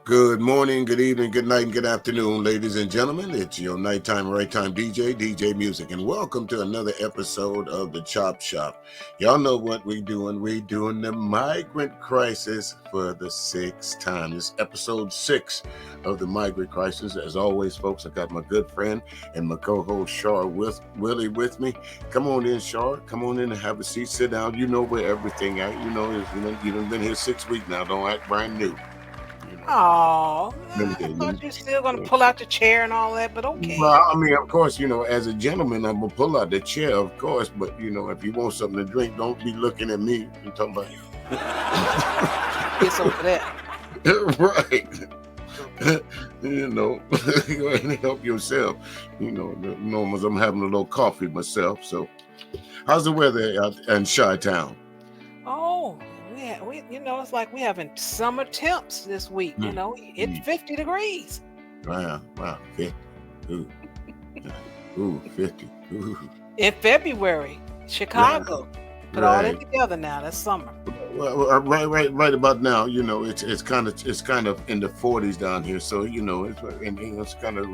Good morning, good evening, good night, and good afternoon, ladies and gentlemen. It's your nighttime, right time DJ Muziq, and welcome to another episode of the Chop Shop. Y'all know what we doing. We doing the migrant crisis for the sixth time. This is episode 6 of the migrant crisis. As always, folks, I got my good friend and my co-host Charwillie with me. Come on in, Char. Come on in and have a seat. Sit down. You know where everything at. You know, you've been here 6 weeks now. Don't act brand new. Oh, I thought you were still going to pull out the chair and all that, but okay. Well, I mean, of course, as a gentleman, I'm going to pull out the chair, of course. But, if you want something to drink, don't be looking at me and talking about It's over there. Right. Go ahead and help yourself. As I'm having a little coffee myself. So, how's the weather out in Chi-Town? Oh, it's like we having summer temps this week. It's 50 degrees. Wow, 50. Ooh, 50. Ooh. In February, Chicago. Put all that together now. That's summer. Well, right about now. It's kind of in the 40s down here. So it's kind of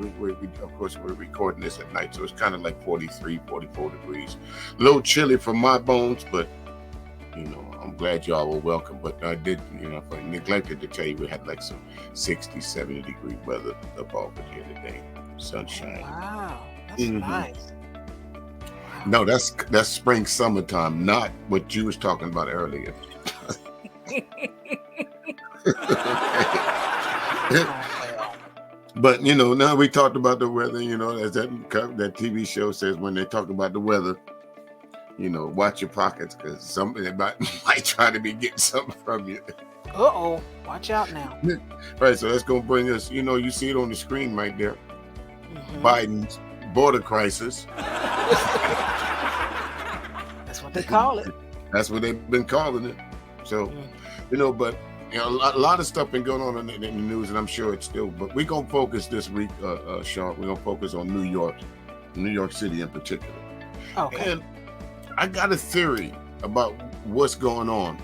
of course we're recording this at night, so it's kind of like 43, 44 degrees. A little chilly for my bones, but I'm glad y'all were welcome. But I did, I neglected to tell you we had like some 60, 70 degree weather up over here today. Sunshine. Wow, that's nice. No, that's spring, summertime, not what you was talking about earlier. But now we talked about the weather. As that TV show says, when they talk about the weather, watch your pockets, because somebody might try to be getting something from you. Watch out now. Right, so that's gonna bring us. You see it on the screen right there. Biden's border crisis. That's what they call it. That's what they've been calling it. So, but a lot of stuff been going on in the news, and I'm sure it's still. But we're gonna focus this week, Sean. We're gonna focus on New York City in particular. Okay. And I got a theory about what's going on.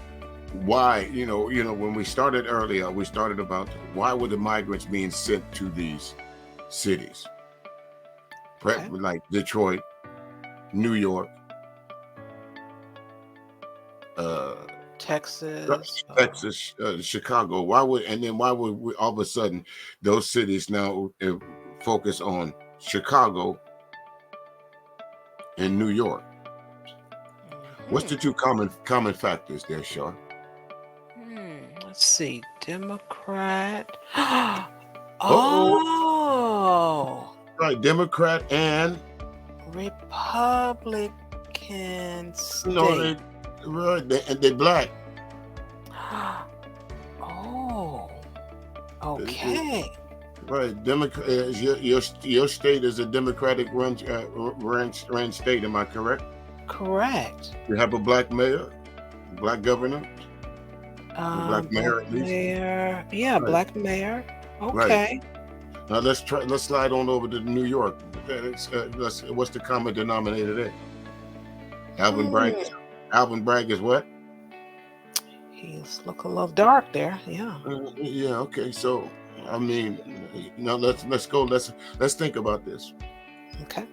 Why, when we started earlier, we started about why were the migrants being sent to these cities? Like Detroit, New York, Texas, Chicago. Why would we, all of a sudden those cities now focus on Chicago and New York? What's the two common factors there, Char? Let's see. Democrat. Right, Democrat and Republican state. No, they're black. Okay. Right, Democrat. Your state is a Democratic run state. Am I correct? Correct. You have a black mayor, black governor, black mayor at least. Mayor. Yeah, right. Black mayor. Okay. Right. Now let's slide on over to New York. What's the common denominator there? Alvin Bragg is what? He's look a little dark there. Yeah. Yeah. Okay. So now let's go. Let's think about this. Okay.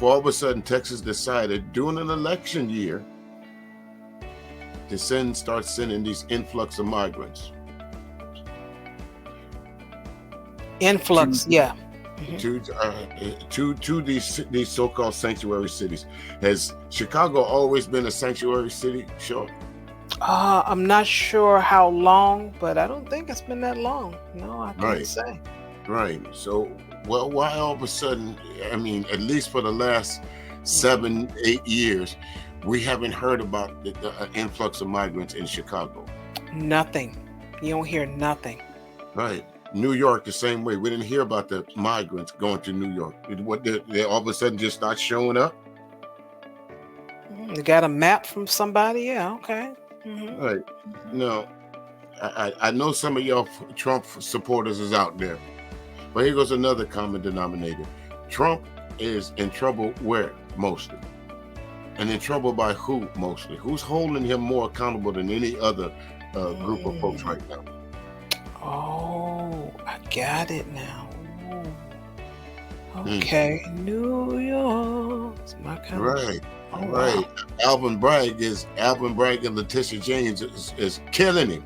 All of a sudden, Texas decided during an election year to start sending these influx of migrants. Influx, yeah. To these so-called sanctuary cities. Has Chicago always been a sanctuary city? Sure. I'm not sure how long, but I don't think it's been that long. No, I can't say. Right. So, why all of a sudden, at least for the last 7-8 years, we haven't heard about the influx of migrants in Chicago? Nothing. You don't hear nothing. Right. New York, the same way. We didn't hear about the migrants going to New York. They all of a sudden just start showing up? You got a map from somebody? Yeah, okay. Right. No, I know some of y'all Trump supporters is out there. But here goes another common denominator. Trump is in trouble where? Mostly. And in trouble by who mostly? Who's holding him more accountable than any other group of folks right now? Oh, I got it now. Ooh. Okay, New York. It's my kind of. Right. Oh, Right. wow. Alvin Bragg and Letitia James is killing him.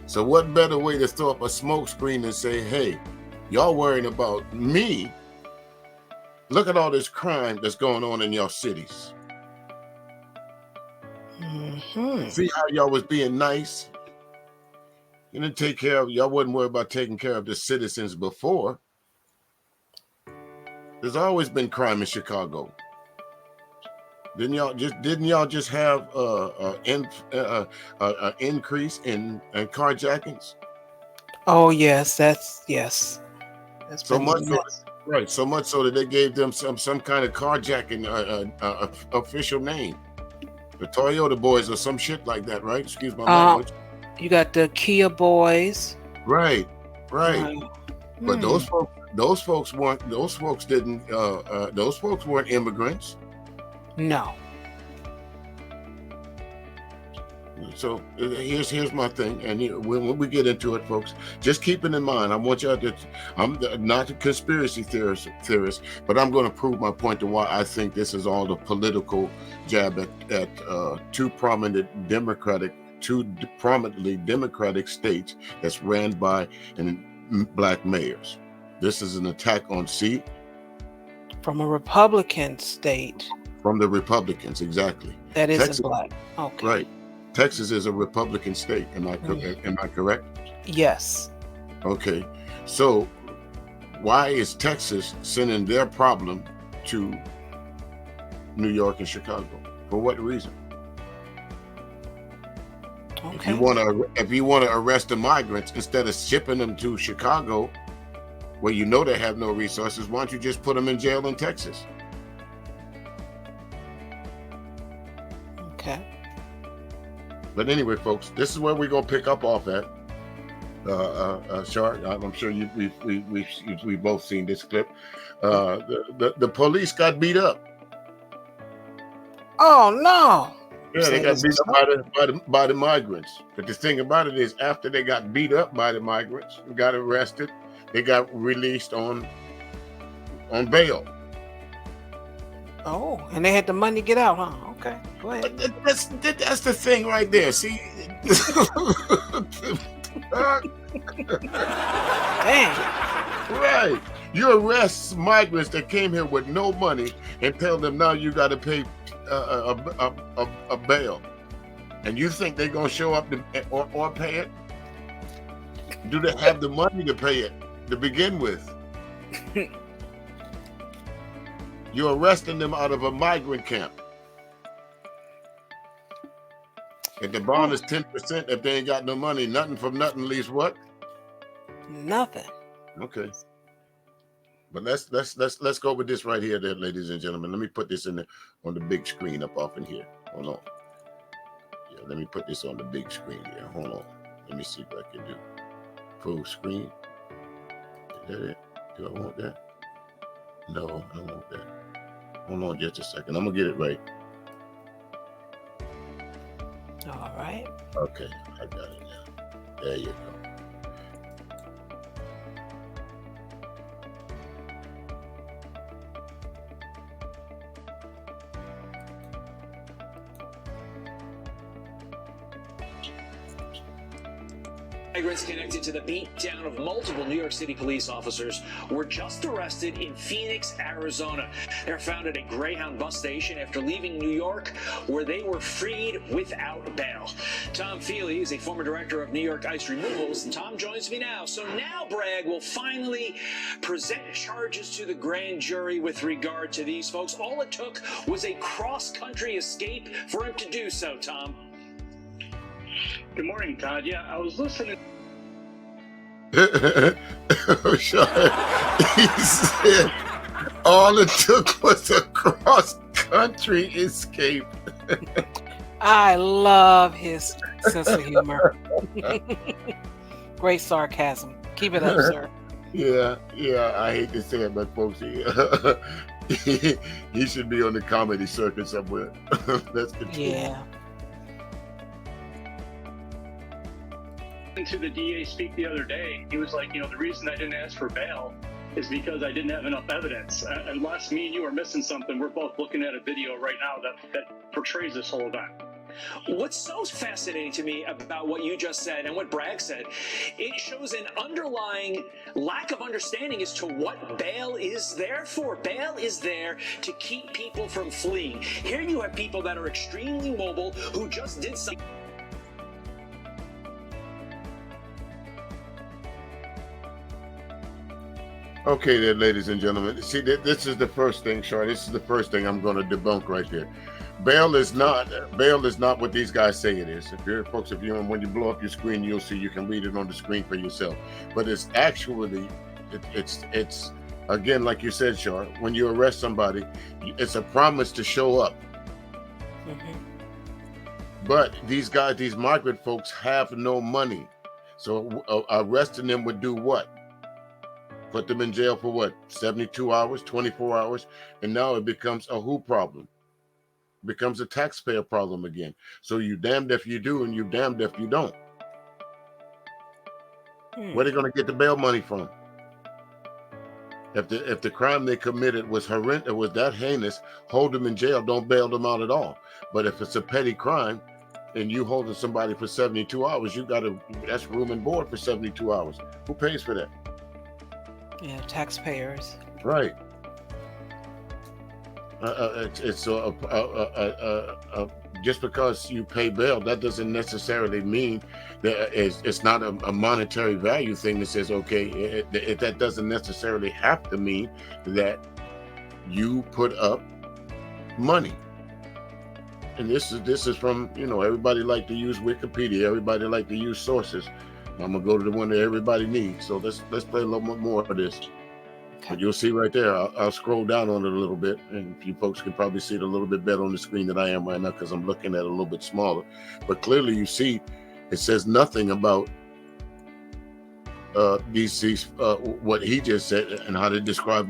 So what better way to throw up a smoke screen and say, hey, y'all worrying about me? Look at all this crime that's going on in your cities. See how y'all was being nice? You didn't take care of, y'all wasn't worried about taking care of the citizens before. There's always been crime in Chicago. Didn't y'all just have an increase in carjackings? Oh yes, that's So been a much so, mess. right? So much so that they gave them some kind of carjacking official name, the Toyota Boys or some shit like that, right? Excuse my language. You got the Kia Boys. Right. But those folks weren't immigrants. No. So here's my thing, and when we get into it, folks, just keep it in mind. I want y'all to. I'm not a conspiracy theorist, but I'm going to prove my point to why I think this is all the political jab at two prominently democratic states that's ran by black mayors. This is an attack on from a Republican state. From the Republicans, exactly. That isn't black. Okay. Right. Texas is a Republican state. Am I correct? Yes. Okay. So why is Texas sending their problem to New York and Chicago? For what reason? Okay. If you want to arrest the migrants, instead of shipping them to Chicago, where you know they have no resources, why don't you just put them in jail in Texas? Okay. But anyway, folks, this is where we're gonna pick up off at. Char, I'm sure we've both seen this clip. The police got beat up. Oh no! Yeah, they got beat up by the migrants. But the thing about it is, after they got beat up by the migrants, got arrested, they got released on bail. Oh, and they had the money to get out, huh? Okay, go ahead. That's the thing right there. See, Dang. Right. You arrest migrants that came here with no money and tell them now you got to pay a bail, and you think they're gonna show up or pay it? Do they have the money to pay it to begin with? You're arresting them out of a migrant camp. If the bond is 10%, if they ain't got no money, nothing from nothing leaves what? Nothing. Okay. But let's go with this right here, there, ladies and gentlemen. Let me put this on the big screen up off in here. Hold on. Yeah, let me put this on the big screen here. Hold on. Let me see what I can do. Full screen. Is that it? Do I want that? No, I don't want that. Hold on just a second. I'm gonna get it right. All right. Okay, I got it now. There you go. Migrants connected to the beatdown of multiple New York City police officers were just arrested in Phoenix, Arizona. They were found at a Greyhound bus station after leaving New York, where they were freed without bail. Tom Feely is a former director of New York ICE removals, and Tom joins me now. So now Bragg will finally present charges to the grand jury with regard to these folks. All it took was a cross-country escape for him to do so, Tom. Good morning, Todd. Yeah, I was listening. Sure. He said all it took was a cross-country escape. I love his sense of humor. Great sarcasm. Keep it up, sir. Yeah, I hate to say it, but folks, he should be on the comedy circuit somewhere. That's the truth. Yeah. To the DA speak the other day, he was like, the reason I didn't ask for bail is because I didn't have enough evidence. Unless me and you are missing something, we're both looking at a video right now that portrays this whole event. What's so fascinating to me about what you just said and what Bragg said, it shows an underlying lack of understanding as to what bail is there for. Bail is there to keep people from fleeing. Here you have people that are extremely mobile who just did something. Okay, there, ladies and gentlemen. See, this is the first thing, Char. This is the first thing I'm going to debunk right there. Bail is not what these guys say it is. If you're folks, when you blow up your screen, you'll see. You can read it on the screen for yourself. But it's actually, it's again, like you said, Char. When you arrest somebody, it's a promise to show up. But these guys, these migrant folks, have no money, so arresting them would do what? Put them in jail for what? 72 hours, 24 hours, and now it becomes a who problem. It becomes a taxpayer problem again. So you damned if you do, and you damned if you don't. Where are they going to get the bail money from? If the crime they committed was horrendous, it was that heinous, hold them in jail, don't bail them out at all. But if it's a petty crime, and you holding somebody for 72 hours, that's room and board for 72 hours. Who pays for that? Yeah, taxpayers. Right. Just because you pay bail, that doesn't necessarily mean that it's not a monetary value thing that says, okay, that doesn't necessarily have to mean that you put up money. And this is from, everybody like to use Wikipedia, everybody like to use sources. I'm gonna go to the one that everybody needs. So let's play a little bit more of this. Okay. But you'll see right there. I'll scroll down on it a little bit, and you folks can probably see it a little bit better on the screen than I am right now because I'm looking at it a little bit smaller. But clearly, you see, it says nothing about these what he just said and how to describe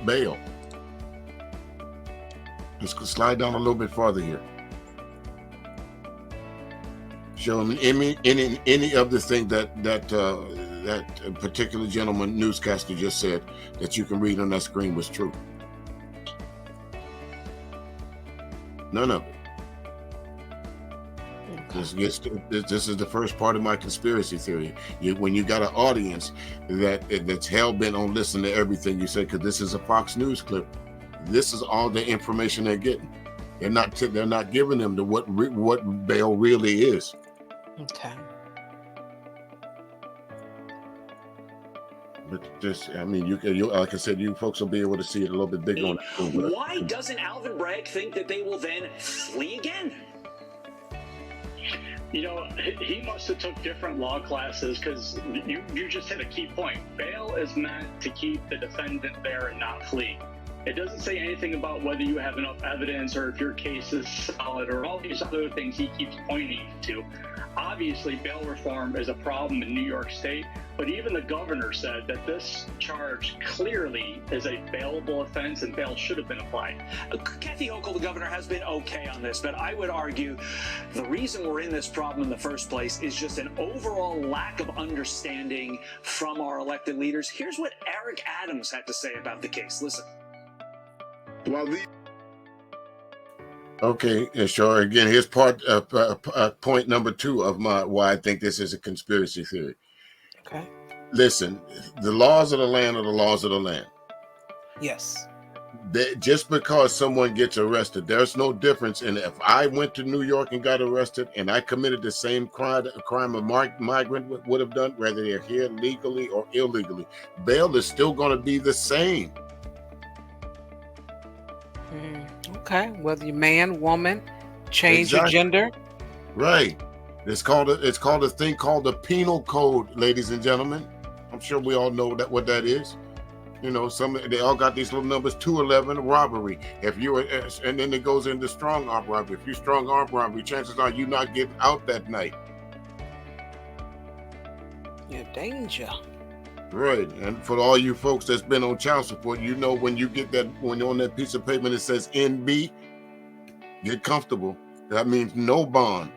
bail. Let's slide down a little bit farther here. Show them any of the thing that particular gentleman newscaster just said that you can read on that screen was true. None of it. This is the first part of my conspiracy theory. When you got an audience that's hell bent on listening to everything you say, because this is a Fox News clip. This is all the information they're getting. They're not giving them what bail really is. Okay. But you like I said, you folks will be able to see it a little bit bigger on that screen. Why doesn't Alvin Bragg think that they will then flee again? He must have took different law classes because you just hit a key point. Bail is meant to keep the defendant there and not flee. It doesn't say anything about whether you have enough evidence or if your case is solid or all these other things he keeps pointing to. Obviously, bail reform is a problem in New York State, but even the governor said that this charge clearly is a bailable offense and bail should have been applied. Kathy Hochul, the governor, has been okay on this, but I would argue the reason we're in this problem in the first place is just an overall lack of understanding from our elected leaders. Here's what Eric Adams had to say about the case. Listen. Okay, and sure. Again, here's point number 2 of why I think this is a conspiracy theory. Okay. Listen, the laws of the land are the laws of the land. Yes. Just because someone gets arrested, there's no difference in if I went to New York and got arrested and I committed the same crime a migrant would have done, whether they're here legally or illegally. Bail is still going to be the same. Okay, whether you're man, woman, change your gender. Right. It's called a thing called the penal code, ladies and gentlemen. I'm sure we all know what that is. They all got these little numbers. 211 robbery. And then it goes into strong arm robbery. If you strong arm robbery, chances are you not getting out that night. You're danger. Right, and for all you folks that's been on child support, when you get when you're on that piece of paper that says NB, get comfortable. That means no bond.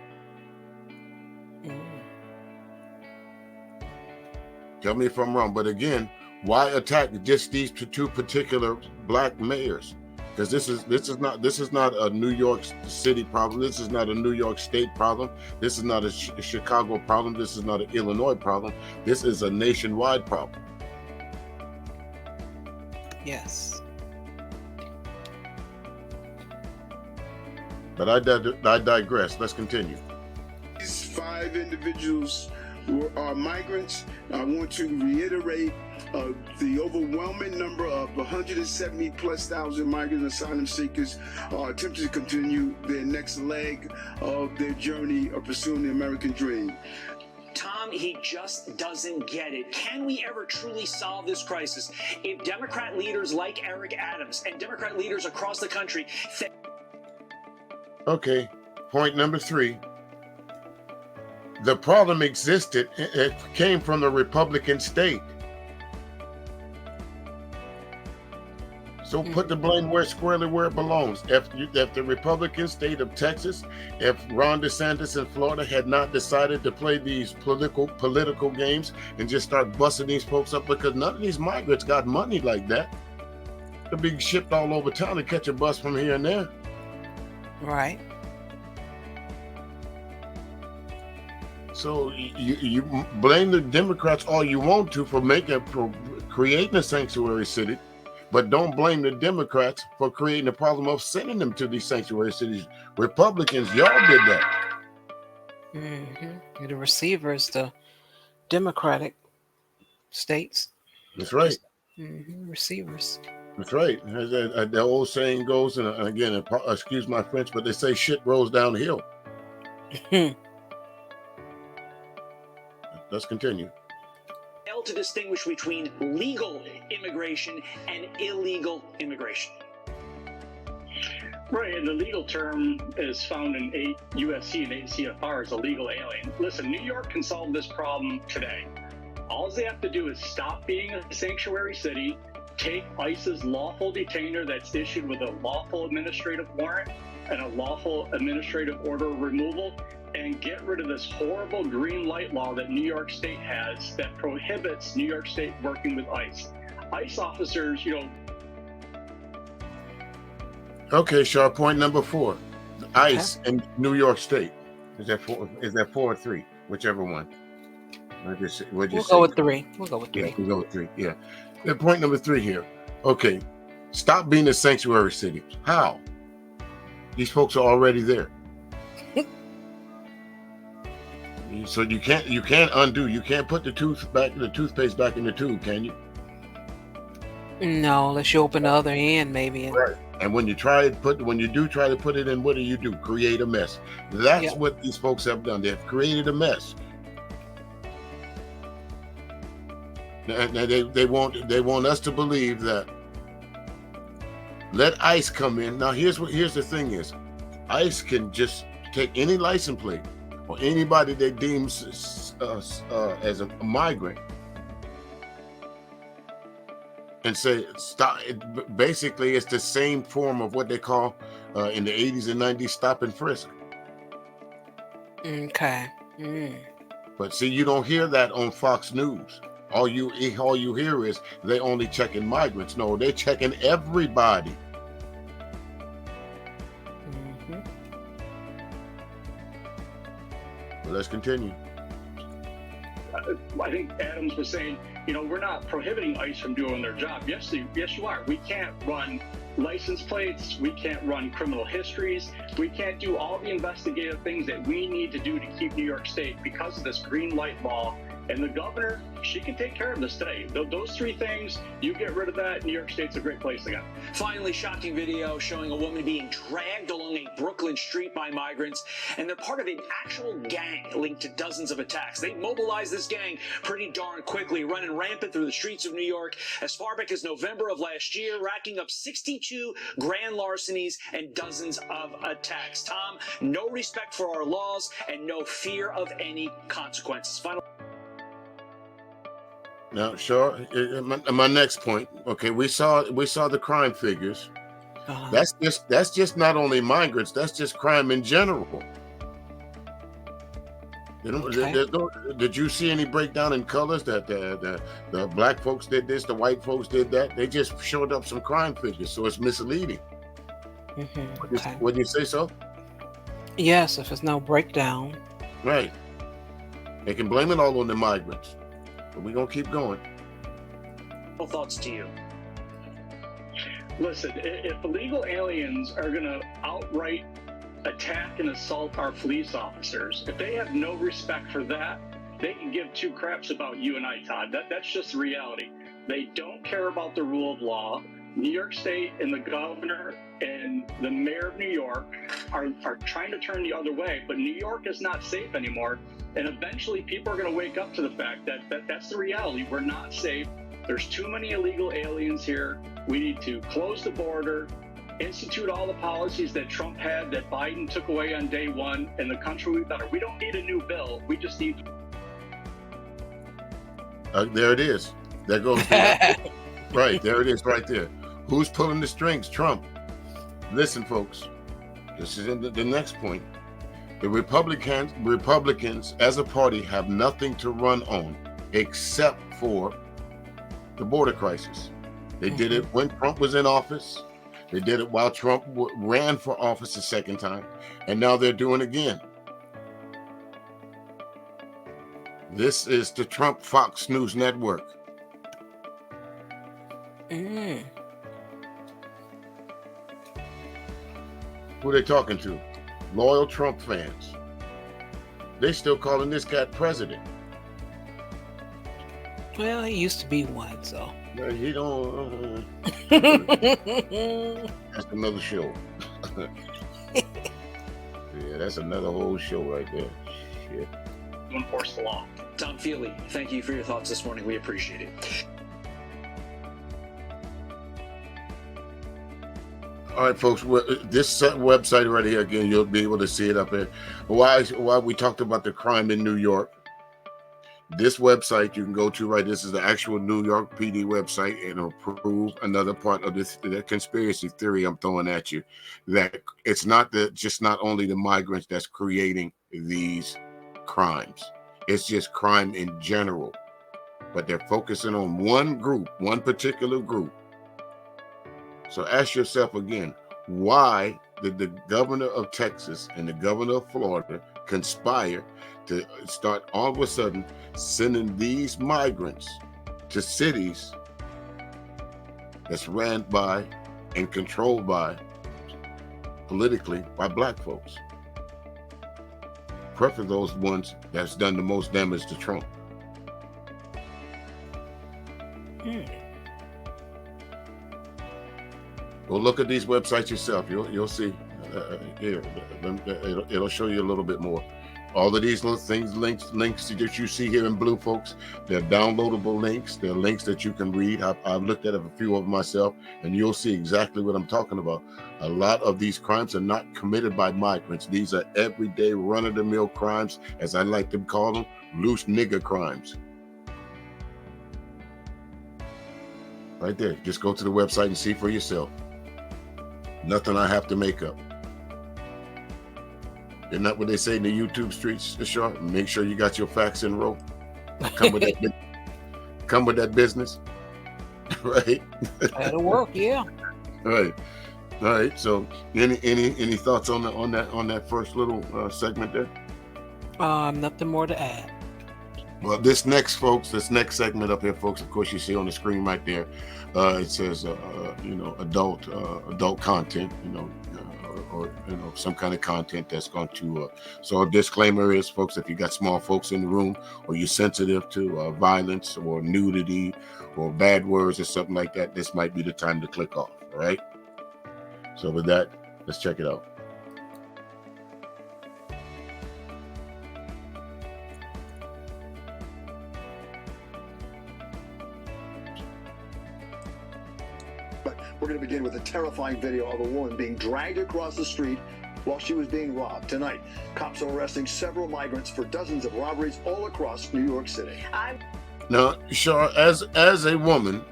Tell me if I'm wrong. But again, why attack just these two particular black mayors? Because this is not a New York City problem. This is not a New York State problem. This is not a Chicago problem. This is not an Illinois problem. This is a nationwide problem. Yes. But I digress. Let's continue. These 5 individuals are migrants. I want to reiterate the overwhelming number of 170,000+ migrant asylum seekers are attempting to continue their next leg of their journey of pursuing the American dream. Tom, he just doesn't get it. Can we ever truly solve this crisis if Democrat leaders like Eric Adams and Democrat leaders across the country Okay, point number 3. The problem existed. It came from the Republican state. So put the blame squarely where it belongs. If the Republican state of Texas, if Ron DeSantis in Florida had not decided to play these political games and just start busting these folks up, because none of these migrants got money like that to be shipped all over town to catch a bus from here and there. Right. So you blame the Democrats all you want to for creating a sanctuary city, but don't blame the Democrats for creating the problem of sending them to these sanctuary cities. Republicans, y'all did that. Mm-hmm. The receiver is the Democratic states. That's right. Mm-hmm. Receivers. That's right. As the old saying goes, and again, excuse my French, but they say shit rolls downhill. Let's continue. fail to distinguish between legal immigration and illegal immigration. Right, and the legal term is found in 8 U.S.C. and 8 CFR as a legal alien. Listen, New York can solve this problem today. All they have to do is stop being a sanctuary city, take ICE's lawful detainer that's issued with a lawful administrative warrant and a lawful administrative order of removal, and get rid of this horrible green light law that New York State has that prohibits New York State working with ICE. ICE officers, Okay, Char, point number 4. ICE in New York State. Is that 4 or 3? Whichever one. We'll go with 3. We'll go with 3. Yeah. Point number 3 here. Okay. Stop being a sanctuary city. How? These folks are already there. So you can't undo. You can't put the toothpaste back in the tube, can you? No, unless you open the other end, maybe. Right. And when you do try to put it in, what do? Create a mess. That's what these folks have done. They have created a mess. Now they want us to believe that let ICE come in. Now here's the thing is, ICE can just take any license plate or anybody they deem as a migrant and say stop. Basically, it's the same form of what they call in the 80s and 90s stop and frisk. Okay. But see, you don't hear that on Fox News. All you hear is they only checking migrants. No, they're checking everybody. Well, let's continue. I think Adams was saying, we're not prohibiting ICE from doing their job. Yes, you are. We can't run license plates. We can't run criminal histories. We can't do all the investigative things that we need to do to keep New York State because of this green light law. And the governor, she can take care of this today. Those 3 things, you get rid of that, New York State's a great place to go. Finally, shocking video showing a woman being dragged along a Brooklyn street by migrants, and they're part of an actual gang linked to dozens of attacks. They mobilized this gang pretty darn quickly, running rampant through the streets of New York as far back as November of last year, racking up 62 grand larcenies and dozens of attacks. Tom, no respect for our laws and no fear of any consequences. Now, sure. My next point. Okay, we saw the crime figures. That's just not only migrants. That's just crime in general. Did you see any breakdown in colors that the black folks did this, the white folks did that? They just showed up some crime figures, so it's misleading. Would you say so? Yes, if there's no breakdown. Right. They can blame it all on the migrants, but we're going to keep going. What thoughts to you? Listen, if illegal aliens are going to outright attack and assault our police officers, if they have no respect for that, they can give two craps about you and I, Todd. That's just the reality. They don't care about the rule of law. New York State and the governor and the mayor of New York are trying to turn the other way, but New York is not safe anymore. And eventually people are going to wake up to the fact that that's the reality. We're not safe. There's too many illegal aliens here. We need to close the border, institute all the policies that Trump had that Biden took away on day one, and the country will be better. We don't need a new bill. We just need... There it is. There goes right, there it is right there. Who's pulling the strings? Trump. Listen, folks, this is the next point. The Republicans as a party have nothing to run on except for the border crisis. They did it when Trump was in office. They did it while Trump ran for office a second time. And now they're doing it again. This is the Trump Fox News Network. Who are they talking to? Loyal Trump fans. They still calling this guy president. Well, he used to be one, so. No, he don't. That's another show. Yeah, that's another whole show right there. Shit. To enforce the law. Tom Feely, thank you for your thoughts this morning. We appreciate it. All right, folks, this website right here, again, you'll be able to see it up there. Why we talked about the crime in New York, this website you can go to, right? This is the actual New York PD website, and it'll prove another part of the conspiracy theory I'm throwing at you, that it's not not only the migrants that's creating these crimes. It's just crime in general. But they're focusing on one group, one particular group. So ask yourself again, why did the governor of Texas and the governor of Florida conspire to start all of a sudden sending these migrants to cities that's ran by and controlled by, politically, by black folks? Preferably those ones that's done the most damage to Trump. Go look at these websites yourself. You'll see. Here, it'll show you a little bit more. All of these little things, links that you see here in blue, folks, they're downloadable links. They're links that you can read. I've looked at a few of them myself, and you'll see exactly what I'm talking about. A lot of these crimes are not committed by migrants. These are everyday run-of-the-mill crimes, as I like to call them, loose nigger crimes. Right there. Just go to the website and see for yourself. Nothing I have to make up. Isn't that what they say in the YouTube streets, Char? Make sure you got your facts in a row. Come with that business. Right? That'll work, yeah. All right. So any thoughts on that first little segment there? Nothing more to add. Well, this next segment up here, folks, of course, you see on the screen right there, it says, adult content, or some kind of content that's going to. So a disclaimer is, folks, if you got small folks in the room, or you're sensitive to violence or nudity or bad words or something like that, this might be the time to click off. All right. So with that, let's check it out. We're going to begin with a terrifying video of a woman being dragged across the street while she was being robbed. Tonight, cops are arresting several migrants for dozens of robberies all across New York City. Now, Char, as a woman,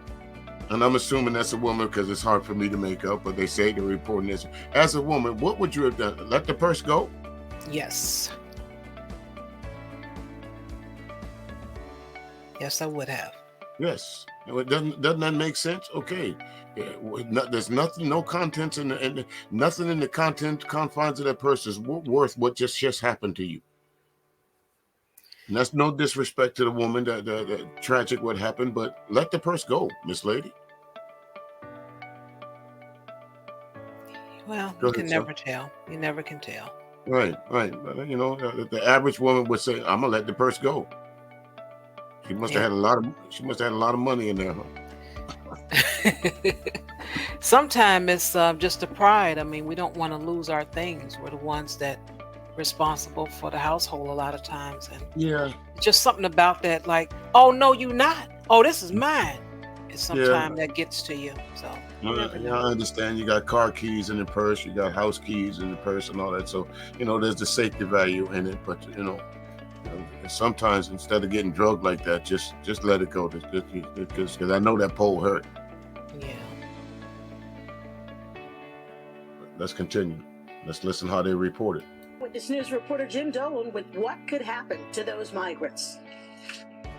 and I'm assuming that's a woman because it's hard for me to make up, but they say they're reporting this. As a woman, what would you have done? Let the purse go? Yes. Yes, I would have. Yes. Doesn't that make sense? Okay. Yeah, there's nothing, no contents nothing in the content confines of that person's worth what just happened to you. And that's no disrespect to the woman, that tragic what happened, but let the purse go, Miss Lady. Well, Go you ahead, can sir. never tell. You never can tell. Right. The average woman would say, "I'm gonna let the purse go." She must have Yeah. had a lot of. She must have had a lot of money in there, huh? Sometimes it's just the pride. I mean, we don't want to lose our things. We're the ones that responsible for the household a lot of times, and Yeah. just something about that, like, oh no, you not. Oh, this is mine. It's Yeah. sometimes that gets to you. So you never Yeah, I know. understand. You got car keys in the purse, you got house keys in the purse, and all that. So there's the safety value in it. But sometimes instead of getting drugged like that, just let it go. Because I know that pole hurt. Yeah. Let's continue. Let's listen how they report it. Witness News reporter Jim Dolan with what could happen to those migrants.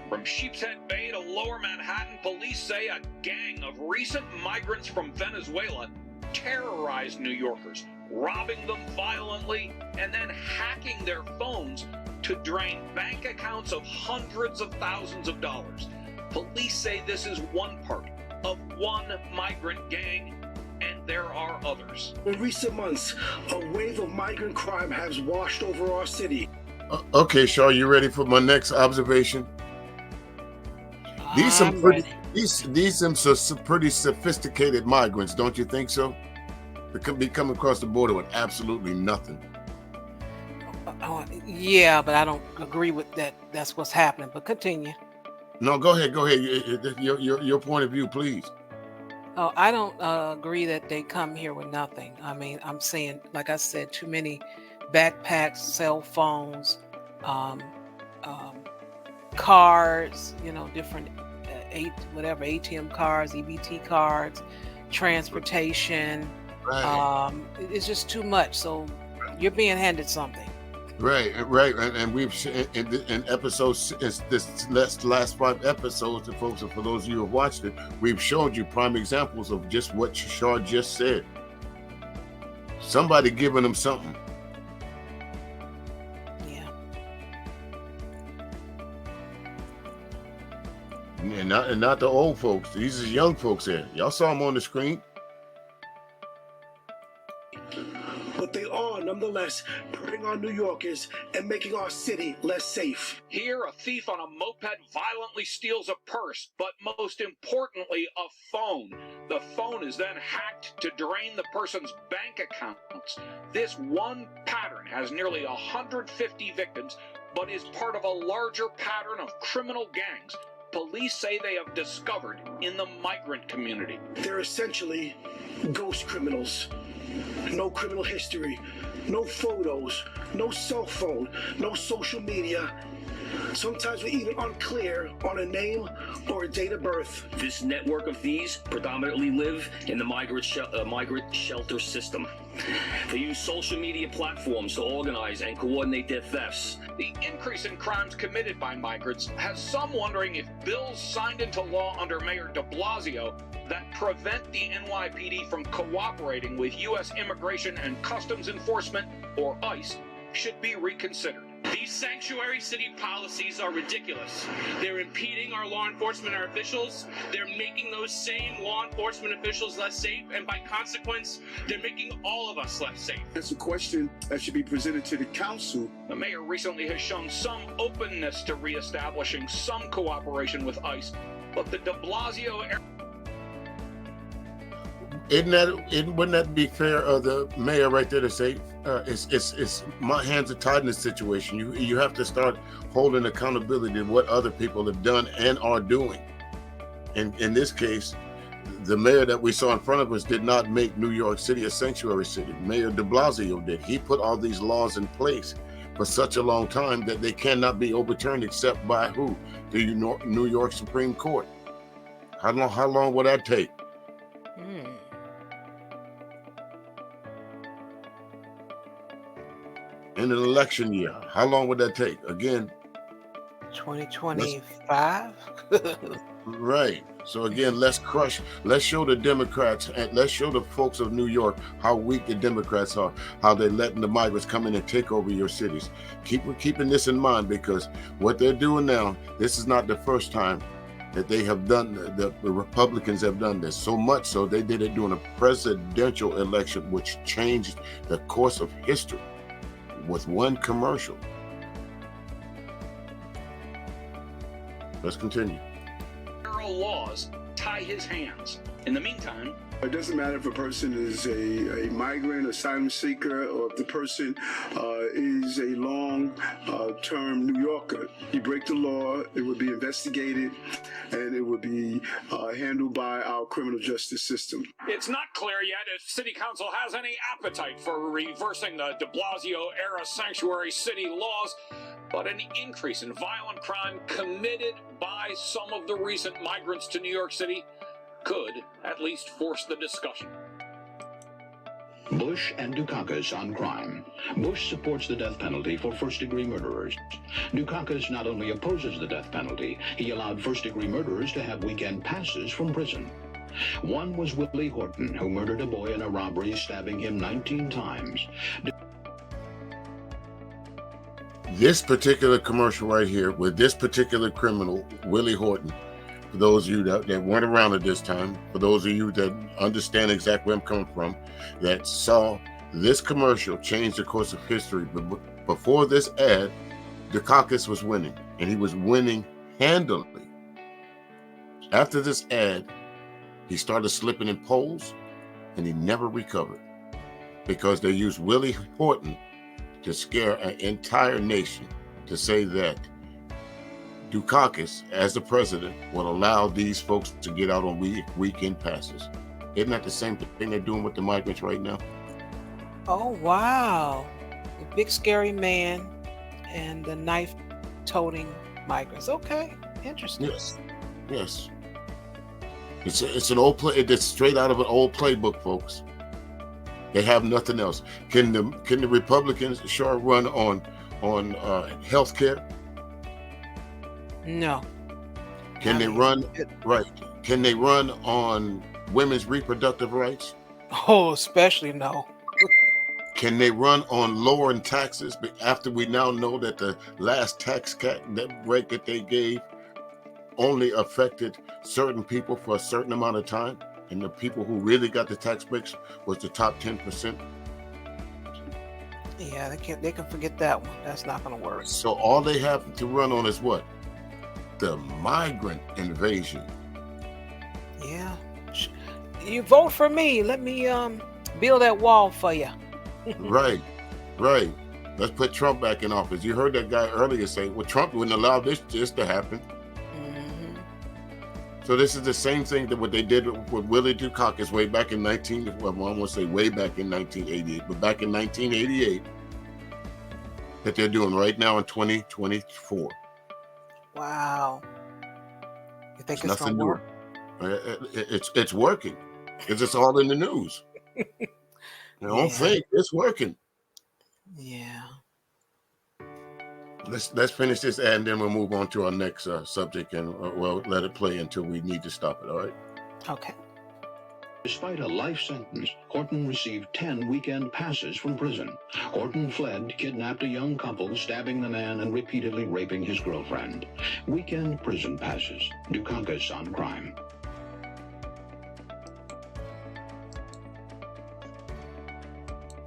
From Sheepshead Bay to Lower Manhattan, police say a gang of recent migrants from Venezuela terrorized New Yorkers, robbing them violently and then hacking their phones to drain bank accounts of hundreds of thousands of dollars. Police say this is one part of one migrant gang, and there are others. In recent months, a wave of migrant crime has washed over our city. Okay, Char, you ready for my next observation? These some pretty sophisticated migrants, don't you think so? They could be coming across the border with absolutely nothing. Yeah, but I don't agree with that. That's what's happening. But continue. No, go ahead. Your point of view, please. Oh, I don't agree that they come here with nothing. I mean, I'm saying, like I said, too many backpacks, cell phones, cards, different ATM cards, EBT cards, transportation. Right. It's just too much. So you're being handed something. Right. And we've in episodes, this last 5 episodes, folks, and for those of you who have watched it, we've showed you prime examples of just what Char just said. Somebody giving them something. Yeah. And not the old folks. These are young folks here. Y'all saw them on the screen. But they are, nonetheless, preying on New Yorkers and making our city less safe. Here, a thief on a moped violently steals a purse, but most importantly, a phone. The phone is then hacked to drain the person's bank accounts. This one pattern has nearly 150 victims, but is part of a larger pattern of criminal gangs police say they have discovered in the migrant community. They're essentially ghost criminals. No criminal history, no photos, no cell phone, no social media. Sometimes we're even unclear on a name or a date of birth. This network of thieves predominantly live in the migrant shelter system. They use social media platforms to organize and coordinate their thefts. The increase in crimes committed by migrants has some wondering if bills signed into law under Mayor de Blasio that prevent the NYPD from cooperating with U.S. Immigration and Customs Enforcement, or ICE, should be reconsidered. These sanctuary city policies are ridiculous. They're impeding our law enforcement, our officials. They're making those same law enforcement officials less safe, and by consequence, they're making all of us less safe. That's a question that should be presented to the council. The mayor recently has shown some openness to reestablishing some cooperation with ICE, but the de Blasio era... Wouldn't that be fair of the mayor right there to say, it's my hands are tied in this situation. You have to start holding accountability to what other people have done and are doing. And in this case, the mayor that we saw in front of us did not make New York City a sanctuary city. Mayor de Blasio did. He put all these laws in place for such a long time that they cannot be overturned except by who? The New York Supreme Court. How long would that take? In an election year, how long would that take? Again, 2025. Right. So again, let's show the Democrats and let's show the folks of New York how weak the Democrats are, how they're letting the migrants come in and take over your cities. Keeping this in mind, because what they're doing now, this is not the first time that they have done, the Republicans have done this. So much so they did it during a presidential election, which changed the course of history with one commercial. Let's continue. Laws tie his hands. In the meantime, It doesn't matter if a person is a migrant, asylum seeker, or if the person is a long-term New Yorker. You break the law, it would be investigated, and it would be handled by our criminal justice system. it's not clear yet if City Council has any appetite for reversing the de Blasio-era sanctuary city laws, but an increase in violent crime committed by some of the recent migrants to New York City could at least force the discussion. Bush and Dukakis on crime. Bush supports the death penalty for first-degree murderers. Dukakis not only opposes the death penalty, he allowed first-degree murderers to have weekend passes from prison. One was Willie Horton, who murdered a boy in a robbery, stabbing him 19 times. This particular commercial right here with this particular criminal, Willie Horton, for those of you that weren't around at this time, for those of you that understand exactly where I'm coming from, that saw this commercial change the course of history. But before this ad, Dukakis was winning, and he was winning handily. After this ad, he started slipping in polls, and he never recovered because they used Willie Horton to scare an entire nation to say that Dukakis, as the president, will allow these folks to get out on weekend passes. Isn't that the same thing they're doing with the migrants right now? Oh, wow. The big scary man and the knife-toting migrants. Okay, interesting. Yes. It's an old play. It's straight out of an old playbook, folks. They have nothing else. Can the Republicans sure run on health care? No. Can they run right? Can they run on women's reproductive rights? Oh, especially no. Can they run on lowering taxes? But after we now know that the last tax break that they gave only affected certain people for a certain amount of time, and the people who really got the tax breaks was the top 10%. Yeah, they can forget that one. That's not going to work. So all they have to run on is what? The migrant invasion. Yeah. You vote for me. Let me build that wall for you. Right. Let's put Trump back in office. You heard that guy earlier say, well, Trump wouldn't allow this to happen. Mm-hmm. So this is the same thing that what they did with Willie Dukakis way back in I want to say way back in 1988, but back in 1988, that they're doing right now in 2024. Wow. You think it's going to work? It's working. It's just all in the news. Don't think it's working. Yeah. Let's finish this ad and then we'll move on to our next subject, and we'll let it play until we need to stop it. All right. Okay. Despite a life sentence, Horton received 10 weekend passes from prison. Horton fled, kidnapped a young couple, stabbing the man and repeatedly raping his girlfriend. Weekend prison passes. Dukakis on crime.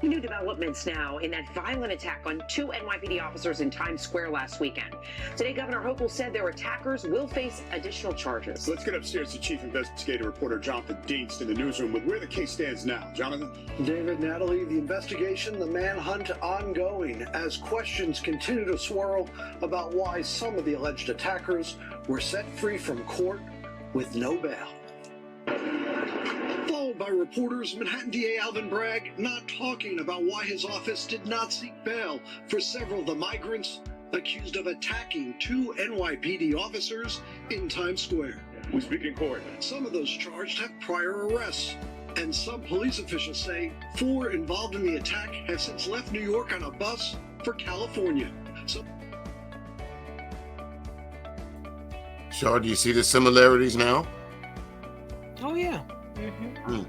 New developments now in that violent attack on 2 NYPD officers in Times Square last weekend. Today, Governor Hochul said their attackers will face additional charges. Let's get upstairs to Chief Investigative Reporter Jonathan Dienst in the newsroom with where the case stands now. Jonathan? David, Natalie, the investigation, the manhunt ongoing as questions continue to swirl about why some of the alleged attackers were set free from court with no bail. Followed by reporters, Manhattan DA Alvin Bragg not talking about why his office did not seek bail for several of the migrants accused of attacking 2 NYPD officers in Times Square. We speak in court. Some of those charged have prior arrests, and some police officials say 4 involved in the attack have since left New York on a bus for California. Char, do you see the similarities now? Oh yeah. Mm-hmm.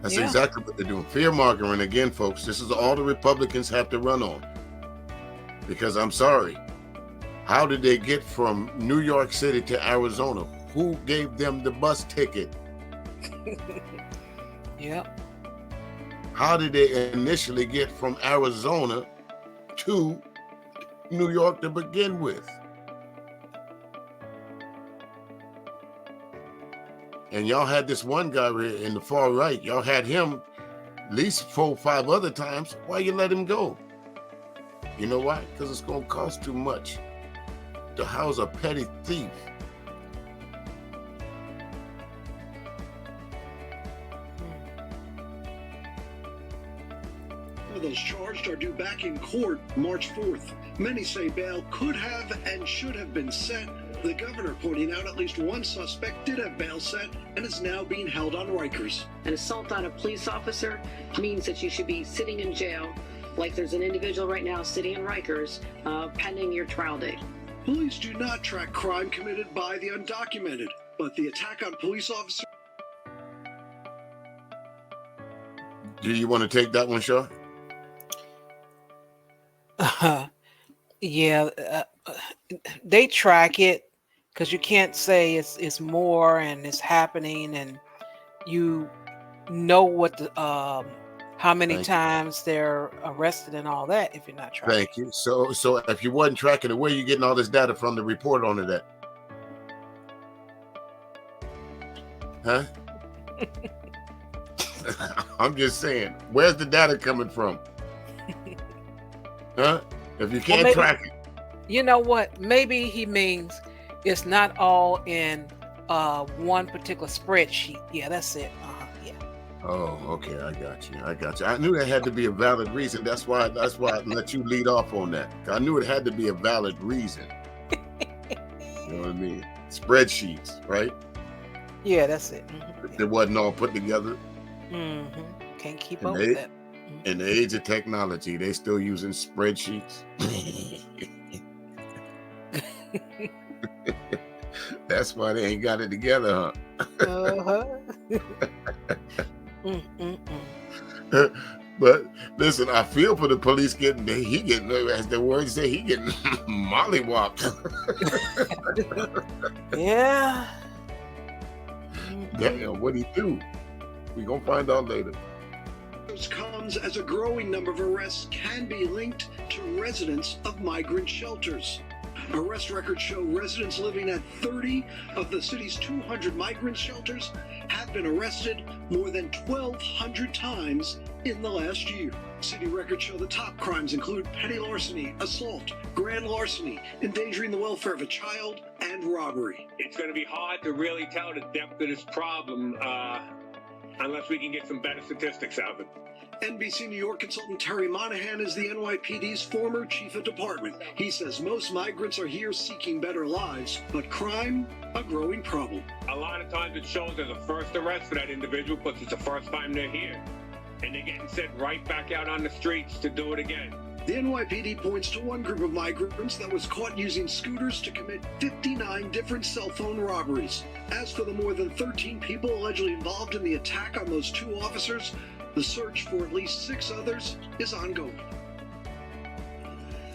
That's exactly what they're doing. Fear mongering again, folks. This is all the Republicans have to run on. Because I'm sorry, how did they get from New York City to Arizona? Who gave them the bus ticket? Yep. How did they initially get from Arizona to New York to begin with? And y'all had this one guy in the far right. Y'all had him at least 4 or 5 other times. Why you let him go? You know why? Because it's going to cost too much to house a petty thief. Those charged are due back in court March 4th. Many say bail could have and should have been set. The governor pointing out at least one suspect did have bail set and is now being held on Rikers. An assault on a police officer means that you should be sitting in jail, like there's an individual right now sitting in Rikers, pending your trial date. Police do not track crime committed by the undocumented, but the attack on police officers. Do you want to take that one, Shaw? Yeah, they track it because you can't say it's more and it's happening, and you know what the how many times they're arrested and all that if you're not tracking. Thank you. So if you wasn't tracking it, where are you getting all this data from to report on that? Huh? I'm just saying, where's the data coming from? Huh? If you can't track it. You know what? Maybe he means it's not all in one particular spreadsheet. Yeah, that's it. Yeah. Oh, okay. I got you. I knew there had to be a valid reason. That's why I let you lead off on that. I knew it had to be a valid reason. You know what I mean? Spreadsheets, right? Yeah, that's it. Mm-hmm. It wasn't all put together. Mm-hmm. Can't keep up with that. In the age of technology, they still using spreadsheets. That's why they ain't got it together, huh? But listen, I feel for the police getting, as the words say, he getting mollywopped. Yeah. Damn, what'd he do? We gonna find out later. Comes as a growing number of arrests can be linked to residents of migrant shelters. Arrest records show residents living at 30 of the city's 200 migrant shelters have been arrested more than 1,200 times in the last year. City records show the top crimes include petty larceny, assault, grand larceny, endangering the welfare of a child, and robbery. It's going to be hard to really tell the depth of this problem unless we can get some better statistics out of it. NBC New York consultant Terry Monahan is the NYPD's former chief of department. He says most migrants are here seeking better lives, but crime, a growing problem. A lot of times it shows as a first arrest for that individual because it's the first time they're here. And they're getting sent right back out on the streets to do it again. The NYPD points to one group of migrants that was caught using scooters to commit 59 different cell phone robberies. As for the more than 13 people allegedly involved in the attack on those 2 officers, the search for at least 6 others is ongoing.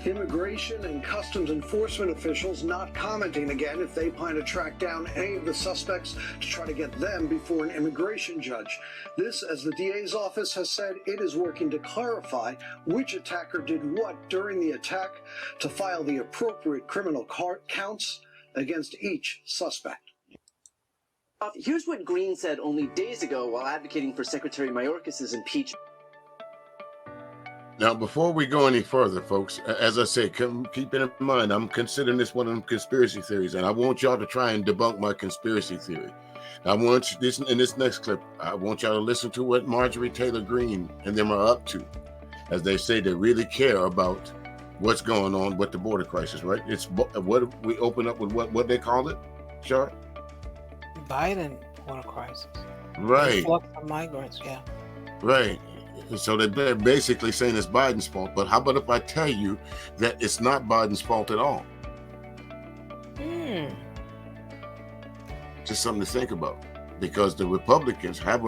Immigration and Customs Enforcement officials not commenting again if they plan to track down any of the suspects to try to get them before an immigration judge. This, as the DA's office has said, it is working to clarify which attacker did what during the attack to file the appropriate criminal counts against each suspect. Here's what Green said only days ago while advocating for Secretary Mayorkas's impeachment. Now, before we go any further, folks, as I say, keep it in mind, I'm considering this one of them conspiracy theories, and I want y'all to try and debunk my conspiracy theory. I want you, in this next clip, I want y'all to listen to what Marjorie Taylor Greene and them are up to, as they say they really care about what's going on with the border crisis, right? It's what we open up with what they call it, Char? Biden border crisis. Right. Influx of migrants, yeah. Right. So they're basically saying it's Biden's fault. But how about if I tell you that it's not Biden's fault at all? just something to think about, because the Republicans have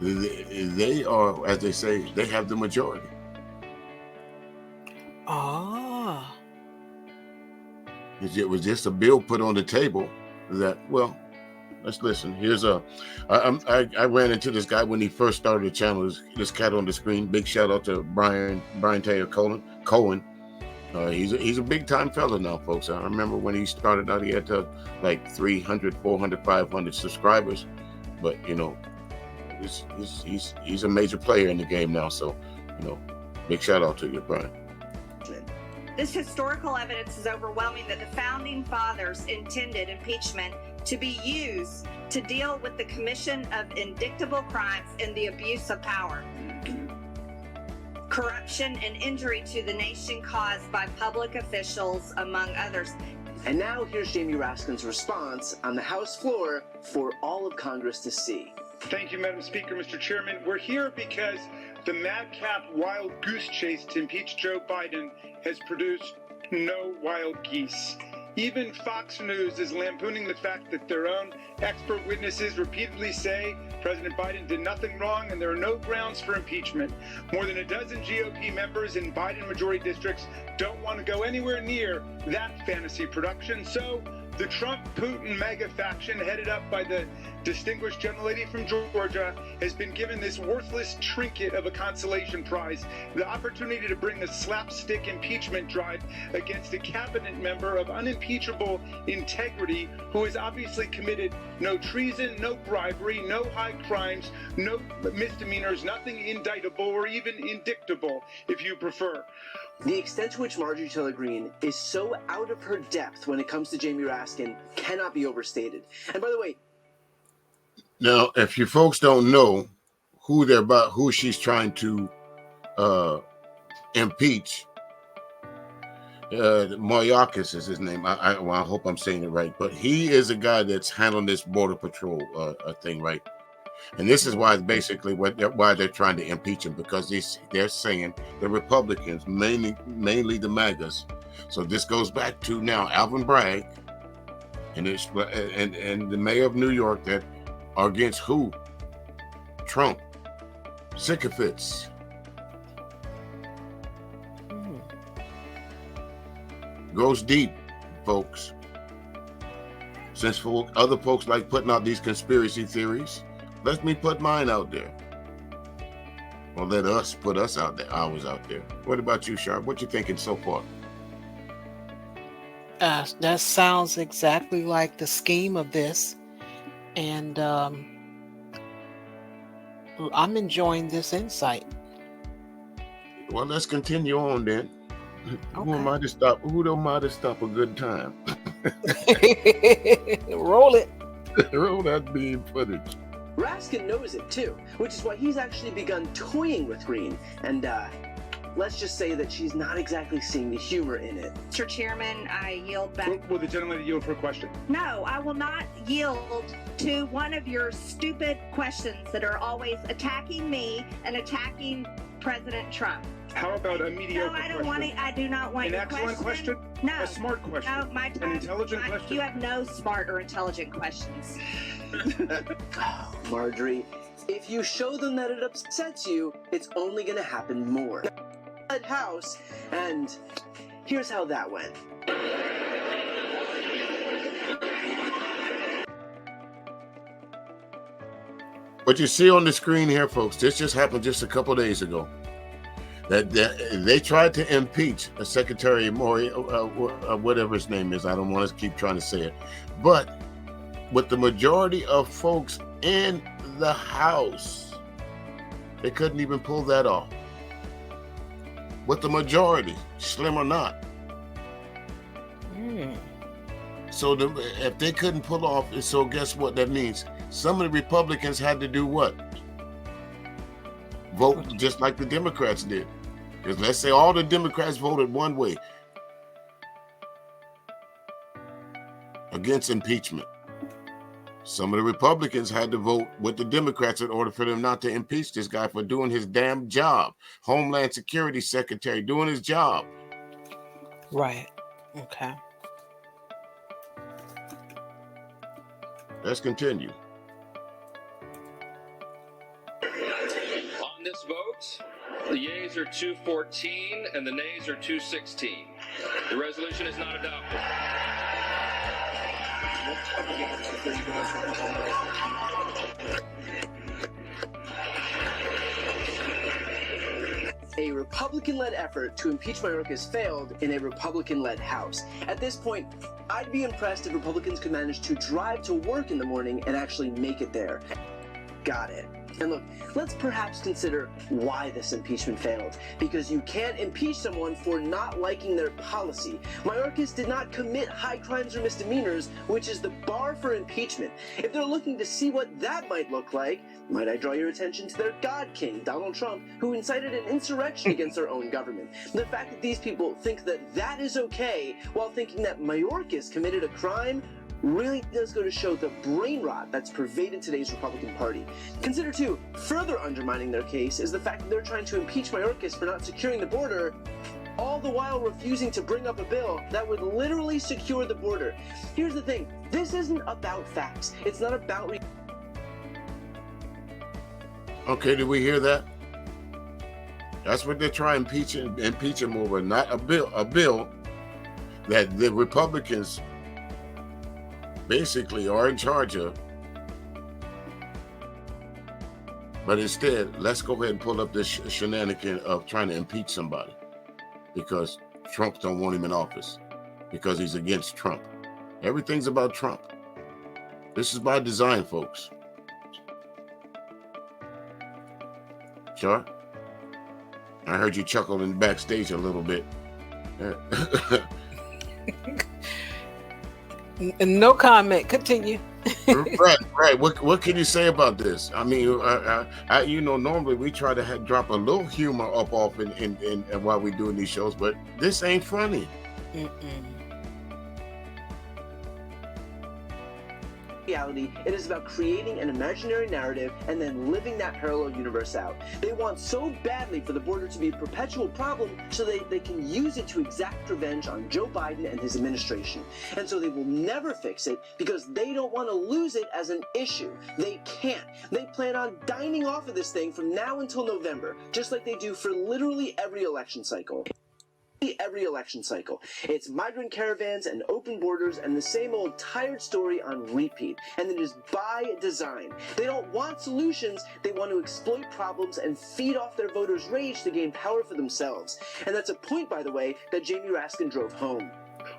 they are, as they say, they have the majority. Ah. It was just a bill put on the table that, well, let's listen. I ran into this guy when he first started the channel. This cat on the screen. Big shout out to Brian Taylor Cohen. He's a big time fella now, folks. I remember when he started out, he had like 300, 400, 500 subscribers, but you know, he's a major player in the game now. So, you know, big shout out to you, Brian. This historical evidence is overwhelming that the founding fathers intended impeachment to be used to deal with the commission of indictable crimes and the abuse of power, corruption, and injury to the nation caused by public officials, among others. And now here's Jamie Raskin's response on the House floor for all of Congress to see. Thank you, Madam Speaker, Mr. Chairman. We're here because the madcap wild goose chase to impeach Joe Biden has produced no wild geese. Even Fox News is lampooning the fact that their own expert witnesses repeatedly say President Biden did nothing wrong and there are no grounds for impeachment. More than a dozen GOP members in Biden majority districts don't want to go anywhere near that fantasy production. So the Trump-Putin mega faction, headed up by the distinguished gentlelady from Georgia, has been given this worthless trinket of a consolation prize, the opportunity to bring a slapstick impeachment drive against a cabinet member of unimpeachable integrity who has obviously committed no treason, no bribery, no high crimes, no misdemeanors, nothing indictable or even indictable, if you prefer. The extent to which Marjorie Taylor Greene is so out of her depth when it comes to Jamie Raskin cannot be overstated. And by the way, now, if you folks don't know who she's trying to impeach, Mayorkas is his name. I hope I'm saying it right, but he is a guy that's handling this border patrol thing, right? And this is why basically why they're trying to impeach him, because they're saying the Republicans, mainly the MAGAs. So this goes back to now Alvin Bragg and the mayor of New York that are against who? Trump. Sycophants. Goes deep, folks. Since other folks like putting out these conspiracy theories, let me put mine out there. Or let us put ours out there. What about you, Char? What you thinking so far? That sounds exactly like the scheme of this. And I'm enjoying this insight. Well, let's continue on then. Okay. Who am I to stop? Who am I to stop a good time? Roll it. Roll that beam footage. Raskin knows it too, which is why he's actually begun toying with Greene. And let's just say that she's not exactly seeing the humor in it. Mr. Chairman, I yield back. Will the gentleman yield for a question? No, I will not yield to one of your stupid questions that are always attacking me and attacking President Trump. How about a mediocre No, I don't question? want it. I do not want An your excellent question? No. A smart question? No, my time. An intelligent question? You have no smart or intelligent questions. Oh, Marjorie, if you show them that it upsets you, it's only going to happen more. House, and here's how that went. What you see on the screen here, folks, this just happened just a couple days ago. That they tried to impeach a Secretary Mori, whatever his name is. I don't want to keep trying to say it, but with the majority of folks in the House, they couldn't even pull that off. With the majority, slim or not. So if they couldn't pull off, so guess what that means? Some of the Republicans had to do what? Vote just like the Democrats did. Because let's say all the Democrats voted one way against impeachment. Some of the Republicans had to vote with the Democrats in order for them not to impeach this guy for doing his damn job. Homeland Security Secretary doing his job. Right. Okay. Let's continue. On this vote, the yeas are 214 and the nays are 216. The resolution is not adopted. A Republican-led effort to impeach Mayorkas failed in a Republican-led House. At this point, I'd be impressed if Republicans could manage to drive to work in the morning and actually make it there. Got it. And look, let's perhaps consider why this impeachment failed. Because you can't impeach someone for not liking their policy. Mayorkas did not commit high crimes or misdemeanors, which is the bar for impeachment. If they're looking to see what that might look like, might I draw your attention to their God King, Donald Trump, who incited an insurrection against their own government. The fact that these people think that that is okay while thinking that Mayorkas committed a crime really does go to show the brain rot that's pervaded today's Republican Party. Consider, too, further undermining their case is the fact that they're trying to impeach Mayorkas for not securing the border, all the while refusing to bring up a bill that would literally secure the border. Here's the thing, this isn't about facts. It's not about... Okay, did we hear that? That's what they're trying to impeach him over, not a bill that the Republicans basically are in charge of. But instead, let's go ahead and pull up this shenanigan of trying to impeach somebody because Trump don't want him in office, because he's against Trump. Everything's about Trump. This is by design, folks. Char, I heard you chuckling backstage a little bit. No comment. Continue. Right. What can you say about this? I mean, normally we try to drop a little humor up off in while we're doing these shows, but this ain't funny. Reality, it is about creating an imaginary narrative and then living that parallel universe out. They want so badly for the border to be a perpetual problem so they can use it to exact revenge on Joe Biden and his administration. And so they will never fix it because they don't want to lose it as an issue. They can't. They plan on dining off of this thing from now until November, just like they do for literally every election cycle. It's migrant caravans and open borders and the same old tired story on repeat. And it is by design. They don't want solutions, they want to exploit problems and feed off their voters' rage to gain power for themselves. And that's a point, by the way, that Jamie Raskin drove home.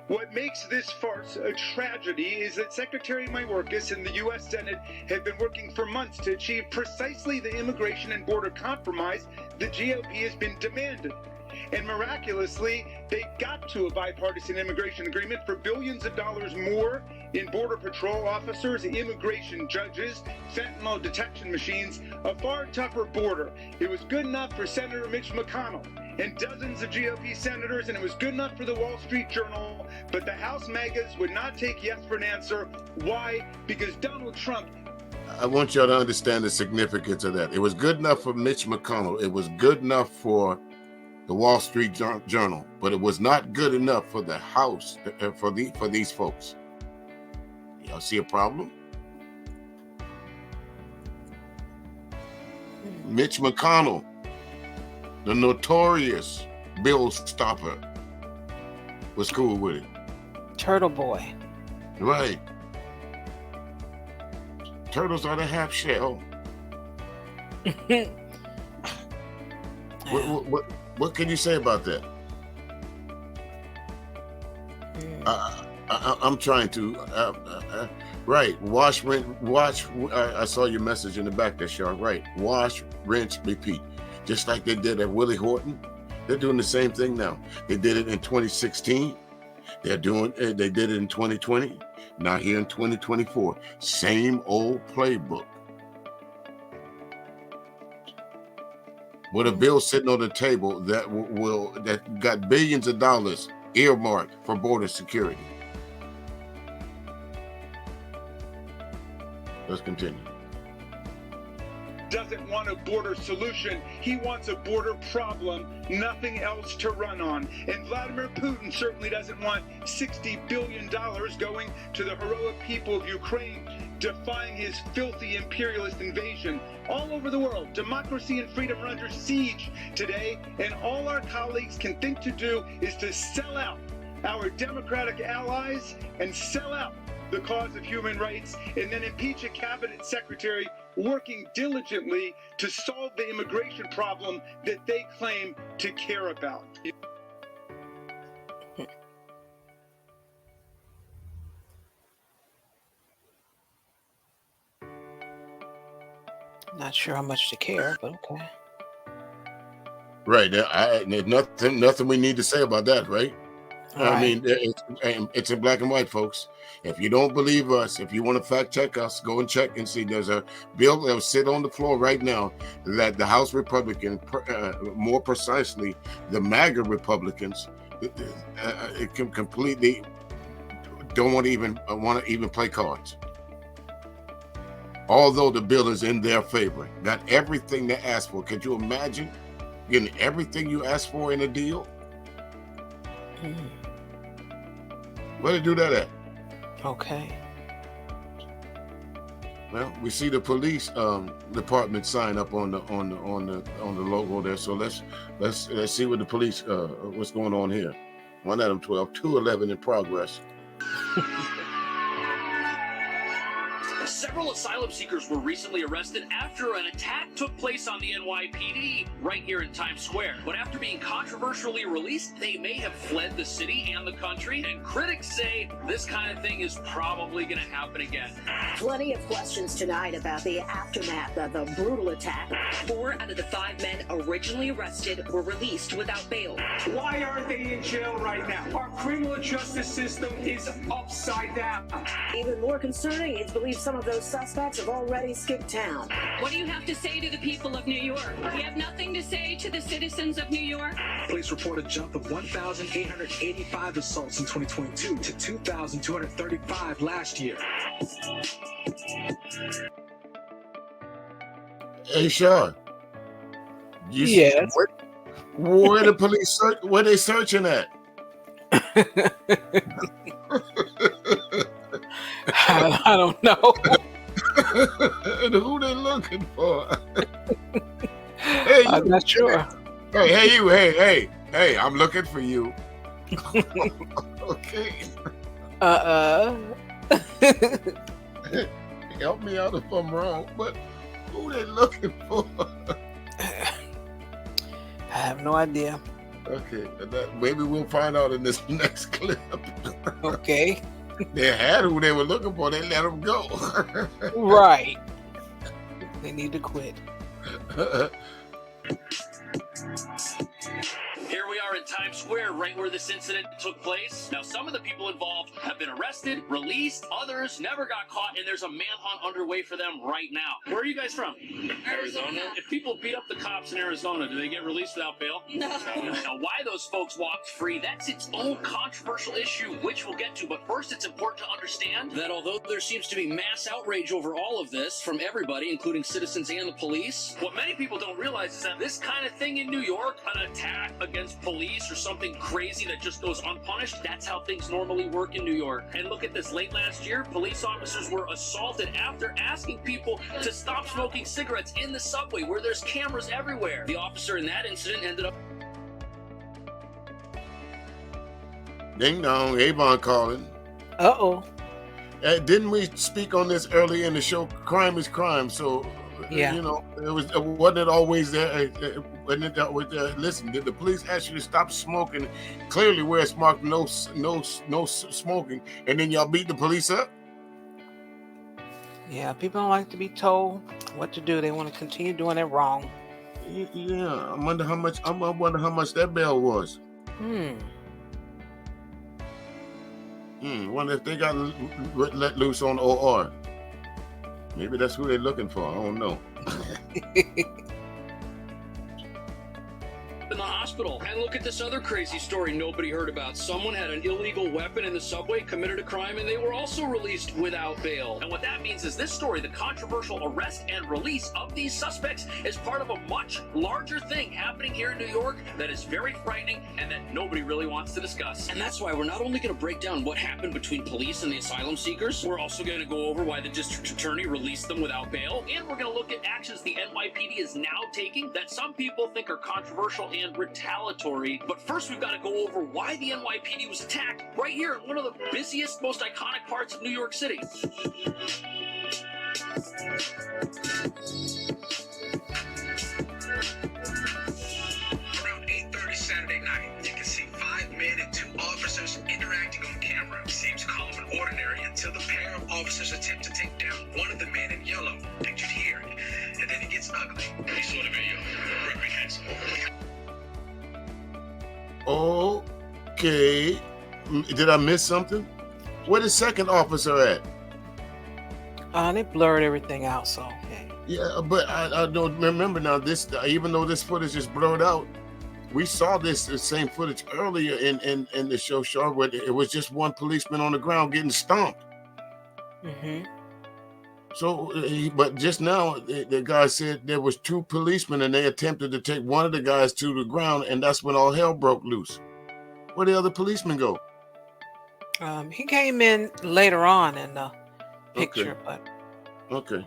What makes this farce a tragedy is that Secretary Mayorkas and the U.S. Senate have been working for months to achieve precisely the immigration and border compromise the GOP has been demanding. And miraculously, they got to a bipartisan immigration agreement for billions of dollars more in Border Patrol officers, immigration judges, fentanyl detection machines, a far tougher border. It was good enough for Senator Mitch McConnell and dozens of GOP senators, and it was good enough for the Wall Street Journal, but the House MAGAs would not take yes for an answer. Why? Because Donald Trump... I want y'all to understand the significance of that. It was good enough for Mitch McConnell. It was good enough for the Wall Street Journal, but it was not good enough for the House, for these folks. Y'all see a problem? Mitch McConnell, the notorious bill stopper, was cool with it. Turtle boy. Right. Turtles are the half shell. What can you say about that? I'm trying to. Right. Wash, rinse, wash. I saw your message in the back there, Char. Right. Wash, rinse, repeat. Just like they did at Willie Horton. They're doing the same thing now. They did it in 2016. They did it in 2020. Now here in 2024. Same old playbook. With a bill sitting on the table that got billions of dollars earmarked for border security. Let's continue. Doesn't want a border solution. He wants a border problem, nothing else to run on. And Vladimir Putin certainly doesn't want $60 billion going to the heroic people of Ukraine defying his filthy imperialist invasion. All over the world, democracy and freedom are under siege today, and all our colleagues can think to do is to sell out our democratic allies and sell out the cause of human rights, and then impeach a cabinet secretary working diligently to solve the immigration problem that they claim to care about. Not sure how much to care, but okay. Right. There's nothing we need to say about that, right? I mean, it's in black and white, folks. If you don't believe us, if you want to fact check us, go and check and see. There's a bill that will sit on the floor right now that the House Republican, more precisely, the MAGA Republicans, it can completely don't want to even play cards. Although the bill is in their favor, got everything they asked for. Could you imagine getting everything you asked for in a deal? Where they do that at? Okay. Well, we see the police department sign up on the logo there. So let's see what the police what's going on here. 1 Adam 12, 211 in progress. Several asylum seekers were recently arrested after an attack took place on the NYPD right here in Times Square. But after being controversially released, they may have fled the city and the country, and critics say this kind of thing is probably going to happen again. Plenty of questions tonight about the aftermath of the brutal attack. 4 out of the 5 men originally arrested were released without bail. Why aren't they in jail right now? Our criminal justice system is upside down. Even more concerning, it's believed some of those suspects have already skipped town. What do you have to say to the people of New York? You have nothing to say to the citizens of New York? Police report a jump of 1,885 assaults in 2022 to 2,235 last year. Hey, Char. Yes. Where the police where they searching at? I don't know. And who they looking for? Hey, I'm not sure. Hey, I'm looking for you. Okay. Help me out if I'm wrong, but who they looking for? I have no idea. Okay, maybe we'll find out in this next clip. Okay. They had who they were looking for. They let them go. Right. They need to quit. Here we are in Times Square, right where this incident took place. Now, some of the people involved have been arrested, released, others never got caught, and there's a manhunt underway for them right now. Where are you guys from? Arizona. If people beat up the cops in Arizona, do they get released without bail? No. Now, why those folks walked free, that's its own controversial issue, which we'll get to. But first, it's important to understand that although there seems to be mass outrage over all of this from everybody, including citizens and the police, what many people don't realize is that this kind of thing in New York, an attack against police or something crazy that just goes unpunished, that's how things normally work in New York. And look at this, late last year, police officers were assaulted after asking people to stop smoking cigarettes in the subway where there's cameras everywhere. The officer in that incident ended up... Ding dong, Avon calling. Uh-oh. Didn't we speak on this early in the show? Crime is crime. So, yeah, you know, wasn't it always there? Listen, did the police ask you to stop smoking? Clearly, where it's marked no smoking, and then y'all beat the police up? Yeah, people don't like to be told what to do. They want to continue doing it wrong. Yeah, I wonder how much that bail was. Wonder if they got let loose on OR. Maybe that's who they're looking for. I don't know. In the hospital hospital. And look at this other crazy story nobody heard about. Someone had an illegal weapon in the subway, committed a crime, and they were also released without bail. And what that means is this story, the controversial arrest and release of these suspects, is part of a much larger thing happening here in New York that is very frightening and that nobody really wants to discuss. And that's why we're not only going to break down what happened between police and the asylum seekers, we're also going to go over why the district attorney released them without bail, and we're going to look at actions the NYPD is now taking that some people think are controversial and retaliatory. But first, we've got to go over why the NYPD was attacked right here in one of the busiest, most iconic parts of New York City. Around 8:30 Saturday night, you can see 5 men and 2 officers interacting on camera. Seems calm and ordinary until the pair of officers attempt to take down one of the men in yellow, pictured here, and then it gets ugly. You saw the video. Reprehensible. Okay. Did I miss something? Where the second officer at? They blurred everything out, so okay. Yeah, but I don't remember now. This, even though this footage is blurred out, we saw the same footage earlier in the show, Char, where it was just one policeman on the ground getting stomped. Mm-hmm. So, but just now, the guy said there was 2 policemen and they attempted to take one of the guys to the ground, and that's when all hell broke loose. Where the other policemen go? He came in later on in the picture, but okay.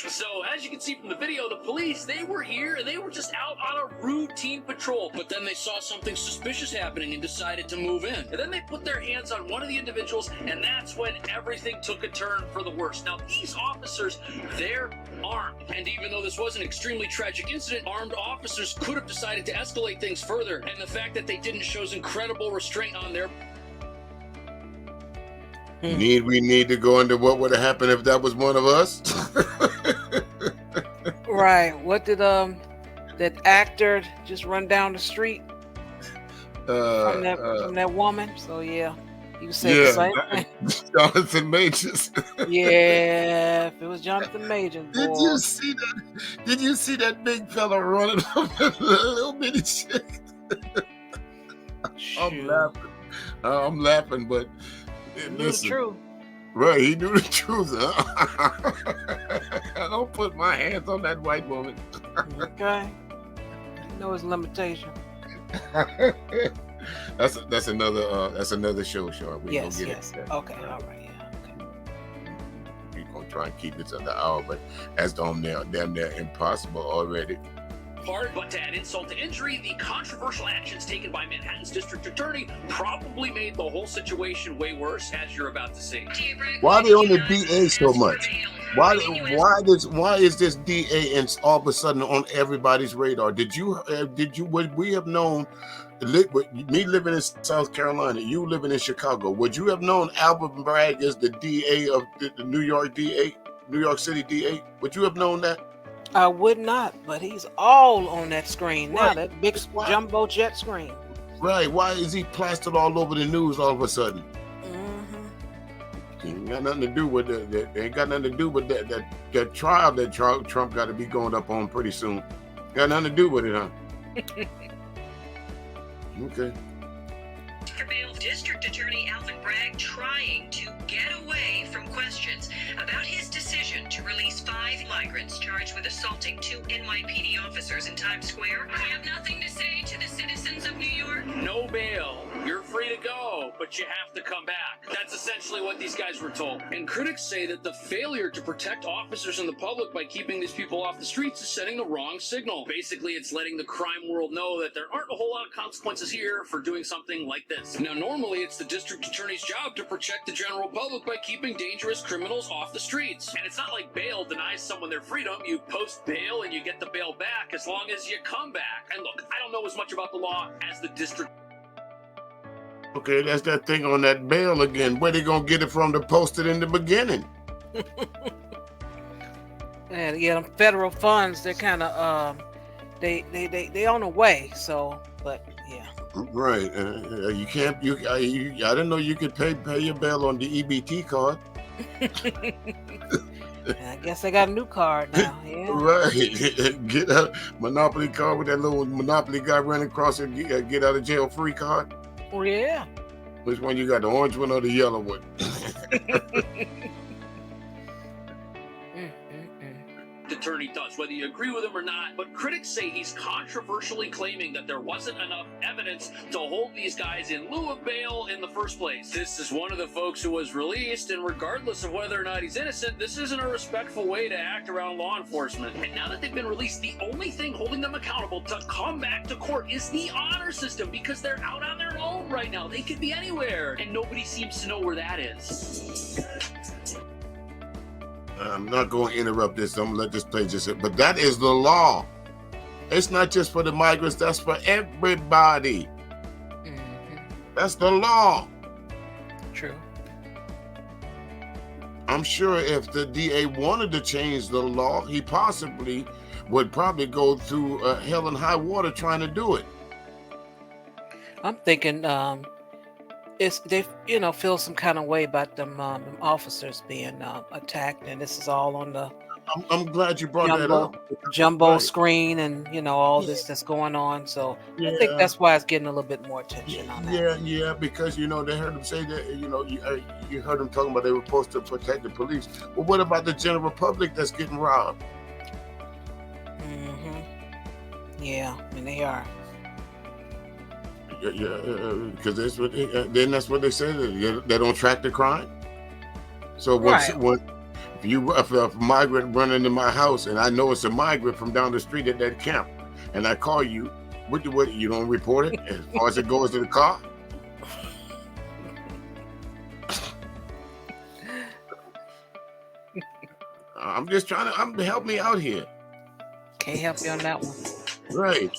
So, as you can see from the video, the police, they were here and they were just out on a routine patrol. But then they saw something suspicious happening and decided to move in. And then they put their hands on one of the individuals, and that's when everything took a turn for the worse. Now, these officers, they're armed. And even though this was an extremely tragic incident, armed officers could have decided to escalate things further. And the fact that they didn't shows incredible restraint on their... We need to go into what would have happened if that was one of us. right. What did that actor just run down the street from that woman? So yeah, you said the same thing. Jonathan Majors. Yeah, if it was Jonathan Majors. Did you see that? Did you see that big fella running from the little bitty chick? I'm laughing, but. He knew the truth. Right, he knew the truth. I don't put my hands on that white woman. Okay. You know his limitation. That's another show, Char. We yes, get yes. it. Okay, all right, yeah. Okay. We're gonna try and keep this under the hour, but that's damn near impossible already. But to add insult to injury, the controversial actions taken by Manhattan's district attorney probably made the whole situation way worse, as you're about to see. Why are they on the DA so much? Why is this DA and all of a sudden on everybody's radar? Would we have known? Me living in South Carolina, you living in Chicago, would you have known Alvin Bragg is the DA of the New York City DA? Would you have known that? I would not, but he's all on that screen now, that big jumbo jet screen. Right. Why is he plastered all over the news all of a sudden? Ain't got nothing to do with that trial that Trump got to be going up on pretty soon. Got nothing to do with it, huh? Okay. District Attorney Alvin Bragg trying to get away from questions about his decision to release 5 migrants charged with assaulting 2 NYPD officers in Times Square. I have nothing to say to the citizens of New York. No bail. You're free to go, but you have to come back. That's essentially what these guys were told. And critics say that the failure to protect officers and the public by keeping these people off the streets is setting the wrong signal. Basically, it's letting the crime world know that there aren't a whole lot of consequences here for doing something like this. Now, normally, it's the district attorney's job to protect the general public by keeping dangerous criminals off the streets. And it's not like bail denies someone their freedom. You post bail and you get the bail back as long as you come back. And look, I don't know as much about the law as the district. Okay, that's that thing on that bail again. Where they gonna get it from to post it in the beginning? And yeah, them federal funds, they're kind of they on the way. So, but yeah. Right. You can't. I didn't know you could pay your bail on the EBT card. I guess they got a new card now. Yeah. Right. Get a Monopoly card with that little Monopoly guy running across it. Get out of jail free card. Oh, yeah. Which one you got, the orange one or the yellow one? Attorney does, whether you agree with him or not, but critics say he's controversially claiming that there wasn't enough evidence to hold these guys in lieu of bail in the first place. This is one of the folks who was released, and regardless of whether or not he's innocent, this isn't a respectful way to act around law enforcement. And now that they've been released, the only thing holding them accountable to come back to court is the honor system, because they're out on their own right now. They could be anywhere, and nobody seems to know where that is. I'm not going to interrupt this. I'm going to let this play just. But that is the law. It's not just for the migrants. That's for everybody. That's the law. True. I'm sure if the DA wanted to change the law, he possibly would probably go through hell and high water trying to do it. I'm thinking they feel some kind of way about them officers being attacked, and this is all on the I'm glad you brought that up. Jumbo Right. screen, and all this that's going on. So I think that's why it's getting a little bit more attention on that. Yeah, because they heard them say that you heard them talking about they were supposed to protect the police. Well, what about the general public that's getting robbed? Yeah, and they are. Because that's what they say. They don't track the crime. So if a migrant run into my house and I know it's a migrant from down the street at that camp, and I call you, what you don't report it as far as it goes to the car? I'm just trying to help me out here. Can't help you on that one. Right.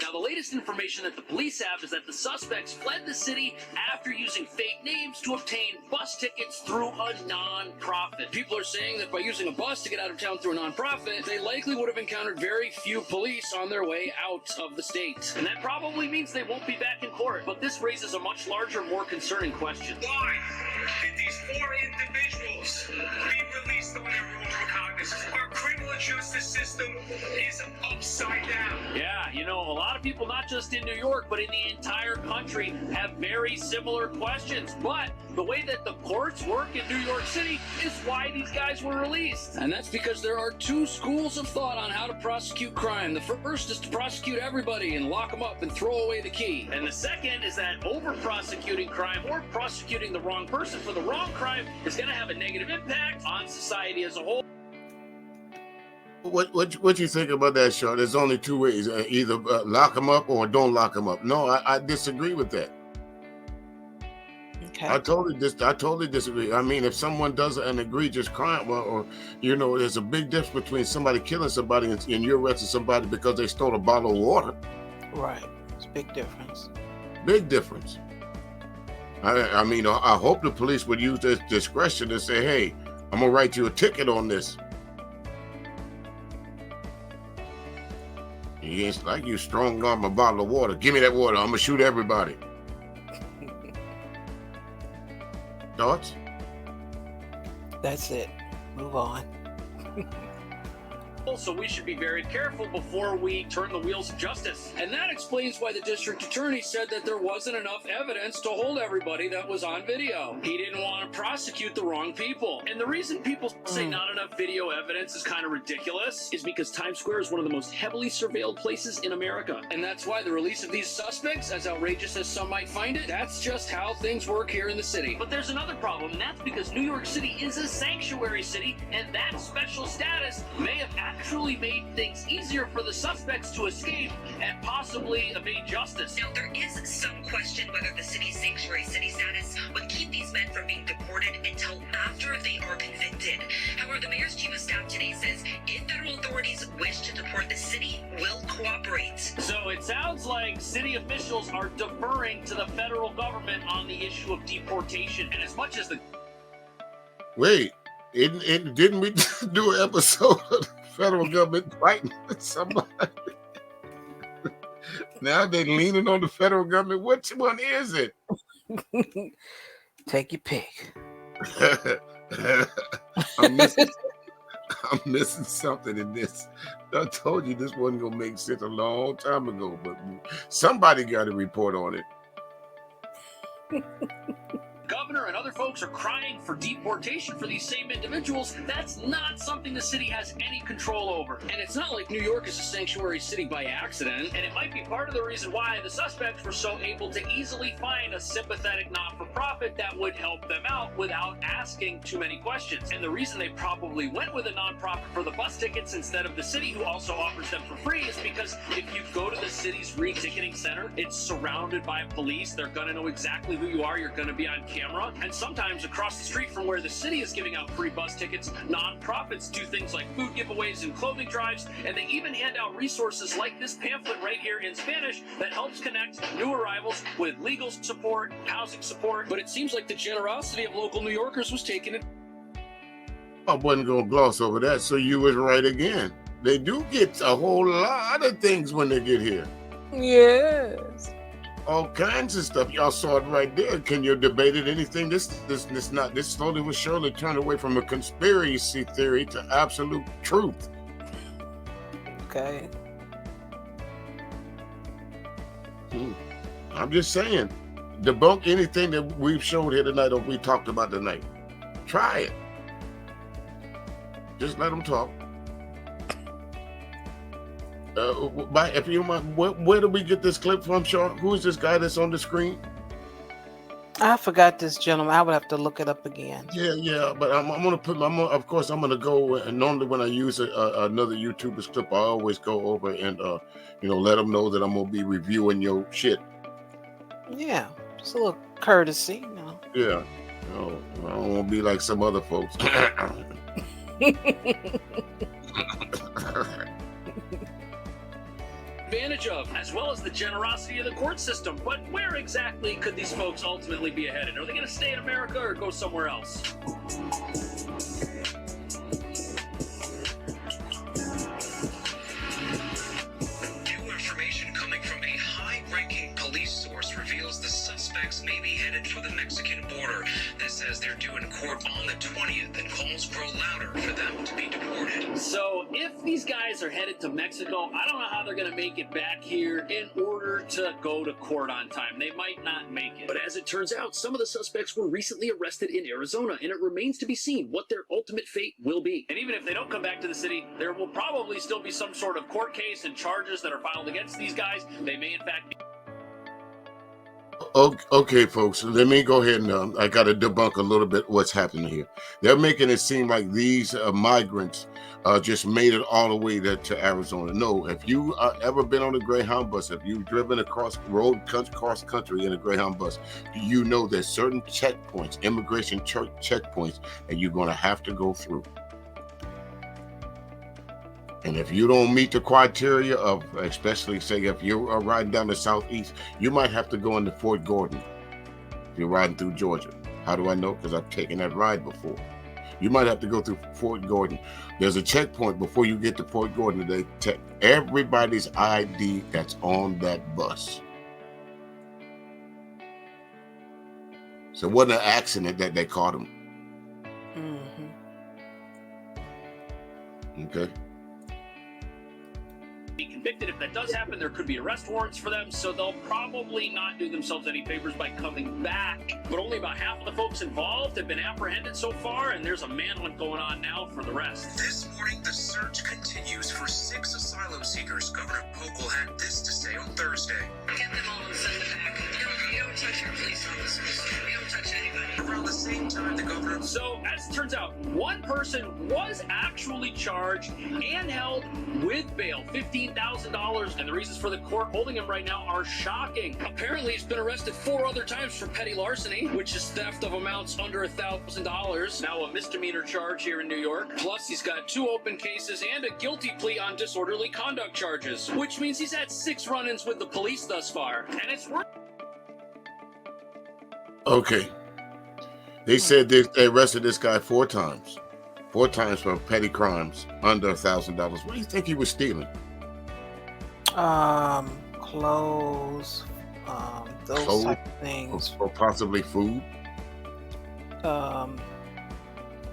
Now, the latest information that the police have is that the suspects fled the city after using fake names to obtain bus tickets through a non-profit. People are saying that by using a bus to get out of town through a non-profit, they likely would have encountered very few police on their way out of the state. And that probably means they won't be back in court. But this raises a much larger, more concerning question. Why did these 4 individuals be released on their own recognizance? Our criminal justice system is upside down. Yeah, a lot of people, not just in New York, but in the entire country, have very similar questions. But the way that the courts work in New York City is why these guys were released. And that's because there are 2 schools of thought on how to prosecute crime. The first is to prosecute everybody and lock them up and throw away the key. And the second is that over-prosecuting crime or prosecuting the wrong person for the wrong crime is going to have a negative impact on society as a whole. What you think about that, Char? There's only 2 ways: either lock them up or don't lock them up. No, I disagree with that. Okay. I totally disagree. I mean, if someone does an egregious crime, or there's a big difference between somebody killing somebody and you arresting somebody because they stole a bottle of water. Right. It's a big difference. Big difference. I mean, I hope the police would use their discretion to say, "Hey, I'm gonna write you a ticket on this." It's like you strong arm a bottle of water. Give me that water. I'm gonna shoot everybody. Thoughts? That's it. Move on. So we should be very careful before we turn the wheels of justice. And that explains why the district attorney said that there wasn't enough evidence to hold everybody that was on video. He didn't want to prosecute the wrong people. And the reason people say not enough video evidence is kind of ridiculous is because Times Square is one of the most heavily surveilled places in America. And that's why the release of these suspects, as outrageous as some might find it, that's just how things work here in the city. But there's another problem, and that's because New York City is a sanctuary city, and that special status may have actually made things easier for the suspects to escape and possibly evade justice. Now, there is some question whether the city's sanctuary city status would keep these men from being deported until after they are convicted. However, the mayor's chief of staff today says if federal authorities wish to deport, the city will cooperate. So it sounds like city officials are deferring to the federal government on the issue of deportation. And as much as the... Wait, didn't we do an episode of the federal government fighting somebody? Now they're leaning on the federal government. Which one is it? Take your pick. I'm missing something in this. I told you this wasn't gonna make sense a long time ago, but somebody got to report on it. Governor and other folks are crying for deportation for these same individuals. That's not something the city has any control over. And it's not like New York is a sanctuary city by accident. And it might be part of the reason why the suspects were so able to easily find a sympathetic not-for-profit that would help them out without asking too many questions. And the reason they probably went with a nonprofit for the bus tickets instead of the city, who also offers them for free, is because if you go to the city's re-ticketing center, it's surrounded by police. They're going to know exactly who you are. You're going to be on camera. And sometimes across the street from where the city is giving out free bus tickets, nonprofits do things like food giveaways and clothing drives, and they even hand out resources like this pamphlet right here in Spanish that helps connect new arrivals with legal support, housing support. But it seems like the generosity of local New Yorkers was taken it. I wasn't gonna gloss over that, so you was right again. They do get a whole lot of things when they get here. Yes. All kinds of stuff. Y'all saw it right there. Can you debate it? Anything? This slowly but surely turned away from a conspiracy theory to absolute truth. Okay. I'm just saying, debunk anything that we've showed here tonight or we talked about tonight. Try it. Just let them talk. If you mind, where did we get this clip from, Char? Who is this guy that's on the screen? I forgot this gentleman. I would have to look it up again. Yeah, but I'm gonna put. Of course, I'm gonna go. And normally, when I use another YouTuber's clip, I always go over and let them know that I'm gonna be reviewing your shit. Yeah, just a little courtesy, Yeah, no, I don't want to be like some other folks. Advantage of, as well as the generosity of the court system. But where exactly could these folks ultimately be headed? Are they going to stay in America or go somewhere else? New information coming from a high-ranking police source reveals the suspects may be headed for the Mexican border. This says they're due in court on the 20th, and calls grow louder for them to be deported. So if these guys are headed to Mexico, I don't know how they're going to make it back here in order to go to court on time. They might not make it. But as it turns out, some of the suspects were recently arrested in Arizona, and it remains to be seen what their ultimate fate will be. And even if they don't come back to the city, there will probably still be some sort of court case and charges that are filed against these guys. They may in fact be... Okay, folks, let me go ahead and I got to debunk a little bit what's happening here. They're making it seem like these migrants just made it all the way to Arizona. No, if you ever been on a Greyhound bus, if you've driven across country in a Greyhound bus, you know there's certain checkpoints, immigration checkpoints, that you're going to have to go through. And if you don't meet the criteria of, especially say if you're riding down the southeast, you might have to go into Fort Gordon if you're riding through Georgia. How do I know? Because I've taken that ride before. You might have to go through Fort Gordon. There's a checkpoint before you get to Fort Gordon. They check everybody's ID that's on that bus. So it wasn't an accident that they caught him. Okay. Be convicted. If that does happen, there could be arrest warrants for them, so they'll probably not do themselves any favors by coming back. But only about half of the folks involved have been apprehended so far, and there's a manhunt going on now for the rest. This morning, the search continues for 6 asylum seekers. Governor Hochul had this to say on Thursday. Get them all and send them back. You don't touch our police officers. We don't touch anybody. Around the same time, the governor... So, as it turns out, one person was actually charged and held with bail, $15,000, and the reasons for the court holding him right now are shocking. Apparently, he's been arrested 4 other times for petty larceny, which is theft of amounts under $1,000. Now a misdemeanor charge here in New York. Plus, he's got 2 open cases and a guilty plea on disorderly conduct charges, which means he's had 6 run-ins with the police thus far. And it's worth... Okay. They said they arrested this guy 4 times. 4 times for petty crimes under $1,000. What do you think he was stealing? Clothes, those type of things. Or possibly food?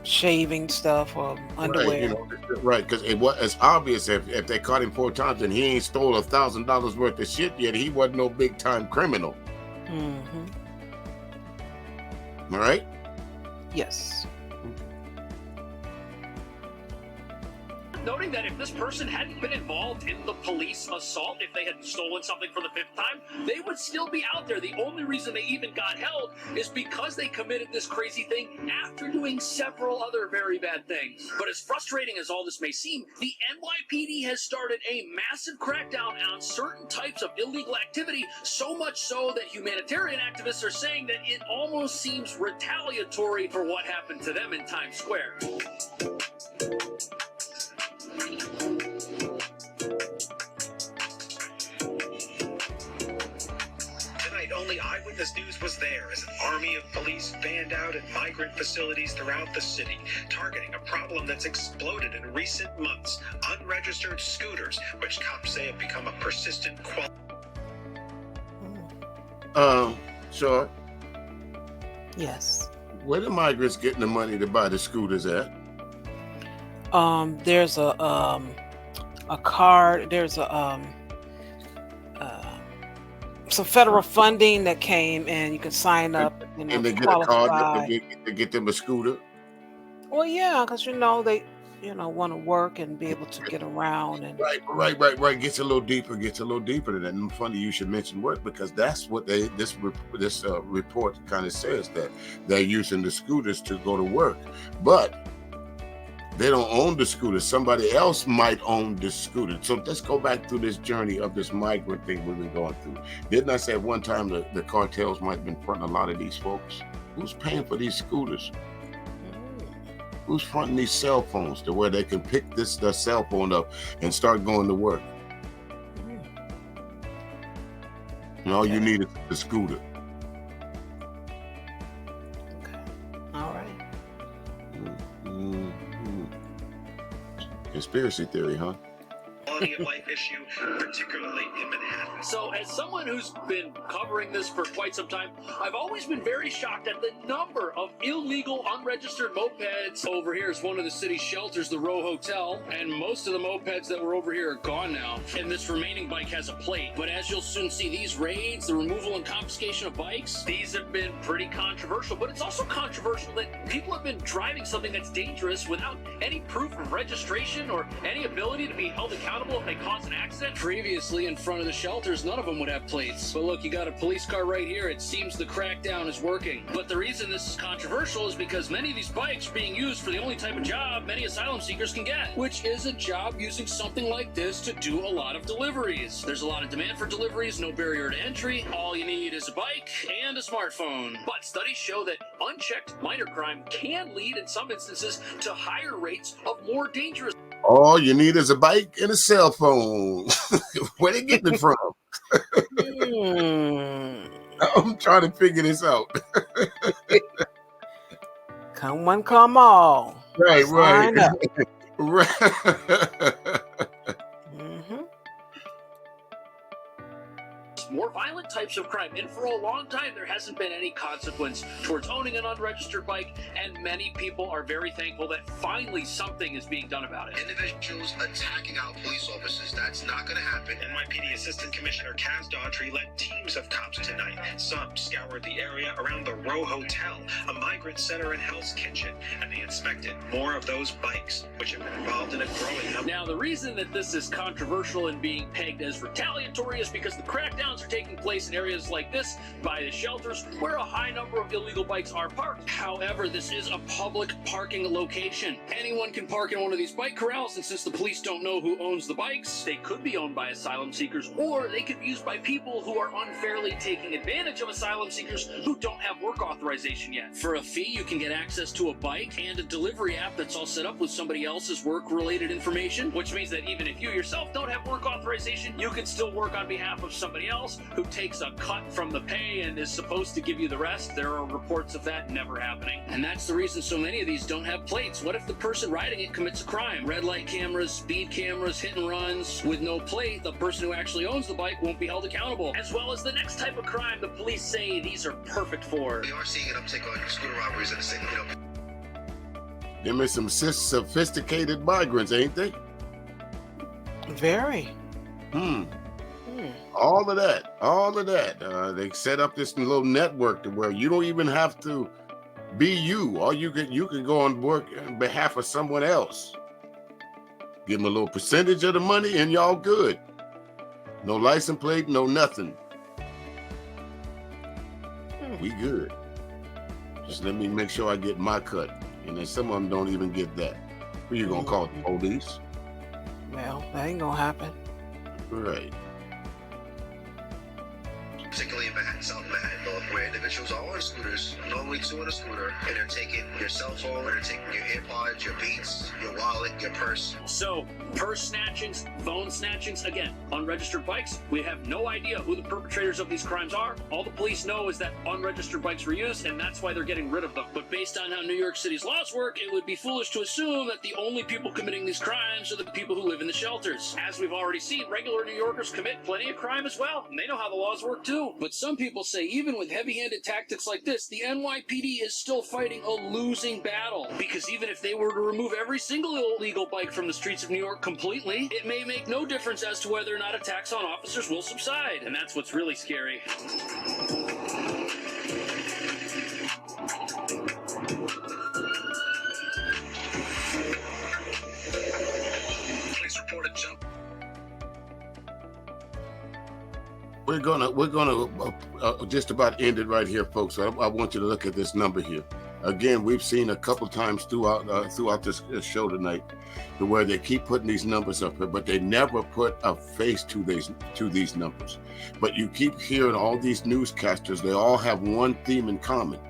shaving stuff or underwear. Right, because it's obvious if they caught him 4 times and he ain't stole $1,000 worth of shit yet, he wasn't no big time criminal. Mm-hmm. All right? Yes. Noting that if this person hadn't been involved in the police assault, if they had stolen something for the 5th time, they would still be out there. The only reason they even got held is because they committed this crazy thing after doing several other very bad things. But as frustrating as all this may seem, the NYPD has started a massive crackdown on certain types of illegal activity, so much so that humanitarian activists are saying that it almost seems retaliatory for what happened to them in Times Square. Tonight, only Eyewitness News was there as an army of police fanned out at migrant facilities throughout the city, targeting a problem that's exploded in recent months: unregistered scooters, which cops say have become a persistent Char? Yes. Where the migrants getting the money to buy the scooters at? There's a card. There's some federal funding that came, and you can sign up. And they get a card to get them a scooter. Well, yeah, because they want to work and be able to get around. And Right. Gets a little deeper than that. And funny you should mention work, because that's what this report kind of says, that they're using the scooters to go to work, but they don't own the scooter. Somebody else might own the scooter. So let's go back through this journey of this migrant thing we've been going through. Didn't I say at one time the cartels might have been fronting a lot of these folks? Who's paying for these scooters? Who's fronting these cell phones to where they can pick their cell phone up and start going to work? And all you need is the scooter. Okay. All right. Conspiracy theory, huh? quality of life issue, particularly in Manhattan. So as someone who's been covering this for quite some time, I've always been very shocked at the number of illegal unregistered mopeds. Over here is one of the city's shelters, the Row Hotel, and most of the mopeds that were over here are gone now, and this remaining bike has a plate. But as you'll soon see, these raids, the removal and confiscation of bikes, these have been pretty controversial. But it's also controversial that people have been driving something that's dangerous without any proof of registration or any ability to be held accountable if they cause an accident. Previously, in front of the shelters, none of them would have plates. But look, you got a police car right here. It seems the crackdown is working. But the reason this is controversial is because many of these bikes are being used for the only type of job many asylum seekers can get, which is a job using something like this to do a lot of deliveries. There's a lot of demand for deliveries, no barrier to entry. All you need is a bike and a smartphone. But studies show that unchecked minor crime can lead in some instances to higher rates of more dangerous. All you need is a bike and a cell phone. Where they getting it from? I'm trying to figure this out. Come one, come all. Right. Sign up. Right. More violent types of crime, and for a long time there hasn't been any consequence towards owning an unregistered bike, and many people are very thankful that finally something is being done about it. Individuals attacking our police officers, that's not going to happen. NYPD Assistant Commissioner Kaz Daughtry led teams of cops tonight. Some scoured the area around the Row Hotel, a migrant center and Hell's Kitchen, and they inspected more of those bikes, which have been involved in a growing number. Now, the reason that this is controversial and being pegged as retaliatory is because the crackdowns are taking place in areas like this, by the shelters, where a high number of illegal bikes are parked. However, this is a public parking location. Anyone can park in one of these bike corrals, and since the police don't know who owns the bikes, they could be owned by asylum seekers, or they could be used by people who are unfairly taking advantage of asylum seekers who don't have work authorization yet. For a fee, you can get access to a bike and a delivery app that's all set up with somebody else's work-related information, which means that even if you yourself don't have work authorization, you can still work on behalf of somebody else else who takes a cut from the pay and is supposed to give you the rest. There are reports of that never happening. And that's the reason so many of these don't have plates. What if the person riding it commits a crime? Red light cameras, speed cameras, hit and runs. With no plate, the person who actually owns the bike won't be held accountable. As well as the next type of crime the police say these are perfect for. We are seeing an uptick on scooter robberies in the city. Them are some sophisticated migrants, ain't they? Very. All of that. They set up this little network to where you don't even have to be you. Or you can go and work on behalf of someone else. Give them a little percentage of the money and y'all good. No license plate, no nothing. We good. Just let me make sure I get my cut. And then some of them don't even get that. Who you gonna call the police? Well, that ain't gonna happen. Right. Particularly in Manhattan, South Manhattan, where individuals are on scooters, normally two on a scooter, and they're taking your cell phone, they're taking your AirPods, your Beats, your wallet, your purse. So, purse snatchings, phone snatchings, again, unregistered bikes, we have no idea who the perpetrators of these crimes are. All the police know is that unregistered bikes were used, and that's why they're getting rid of them. But based on how New York City's laws work, it would be foolish to assume that the only people committing these crimes are the people who live in the shelters. As we've already seen, regular New Yorkers commit plenty of crime as well, and they know how the laws work too. But some people say even with heavy-handed tactics like this, the NYPD is still fighting a losing battle. Because even if they were to remove every single illegal bike from the streets of New York completely, it may make no difference as to whether or not attacks on officers will subside. And that's what's really scary. Police reported jump. We're gonna just about end it right here, folks. I want you to look at this number here. Again, we've seen a couple times throughout this show tonight, to where they keep putting these numbers up here, but they never put a face to these numbers. But you keep hearing all these newscasters; they all have one theme in common: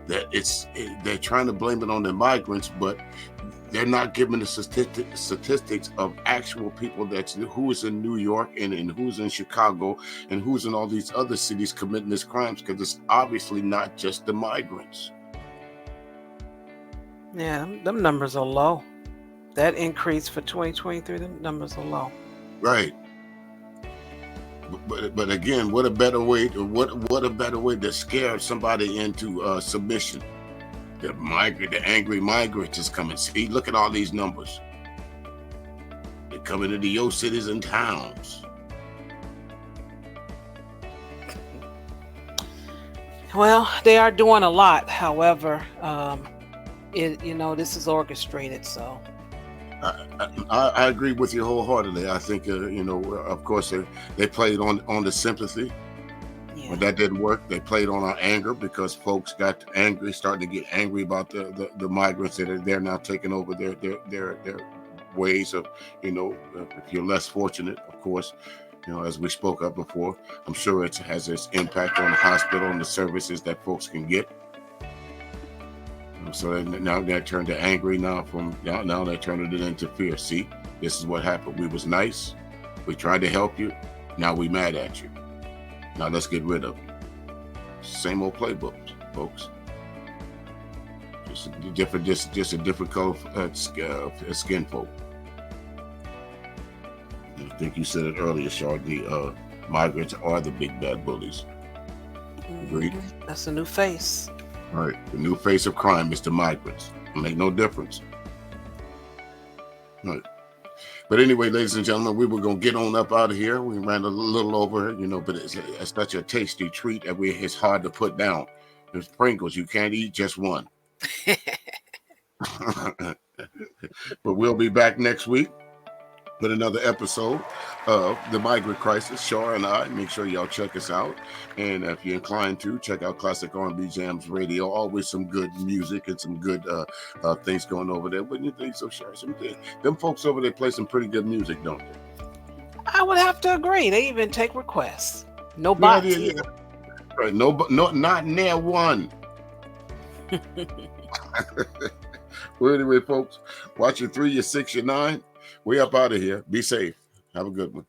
that they're trying to blame it on the migrants, but they're not giving the statistics of actual people who's in New York and who's in Chicago and who's in all these other cities committing these crimes, because it's obviously not just the migrants. Yeah, them numbers are low. That increase for 2023, the numbers are low. Right. But again, what a better way to scare somebody into submission. The angry migrants is coming. See, look at all these numbers. They're coming into your cities and towns. Well, they are doing a lot. However, this is orchestrated. So I agree with you wholeheartedly. I think of course they played on the sympathy. When that didn't work, they played on our anger, because folks got angry, starting to get angry about the migrants that they're now taking over their ways of, if you're less fortunate, of course, as we spoke of before, I'm sure it has its impact on the hospital and the services that folks can get. So now they're turned to angry now they're turning it into fear. See, this is what happened. We was nice. We tried to help you. Now we mad at you. Now let's get rid of you. Same old playbook, folks. Just a different color skin folk. I think you said it earlier, Char. The migrants are the big bad bullies. Agreed? That's a new face. All right. The new face of crime is the migrants. It'll make no difference. All right. But anyway, ladies and gentlemen, we were going to get on up out of here. We ran a little over, but it's such a tasty treat that it's hard to put down. There's Pringles. You can't eat just one. But we'll be back next week with another episode of The Migrant Crisis, Char and I. Make sure y'all check us out. And if you're inclined to, check out Classic R&B Jams Radio. Always some good music and some good things going over there. Wouldn't you think so, Char? Them folks over there play some pretty good music, don't they? I would have to agree. They even take requests. No bots either. Right. No, not near one. Well, anyway, folks, watch your 3, your 6, your 9. We up out of here. Be safe. Have a good one.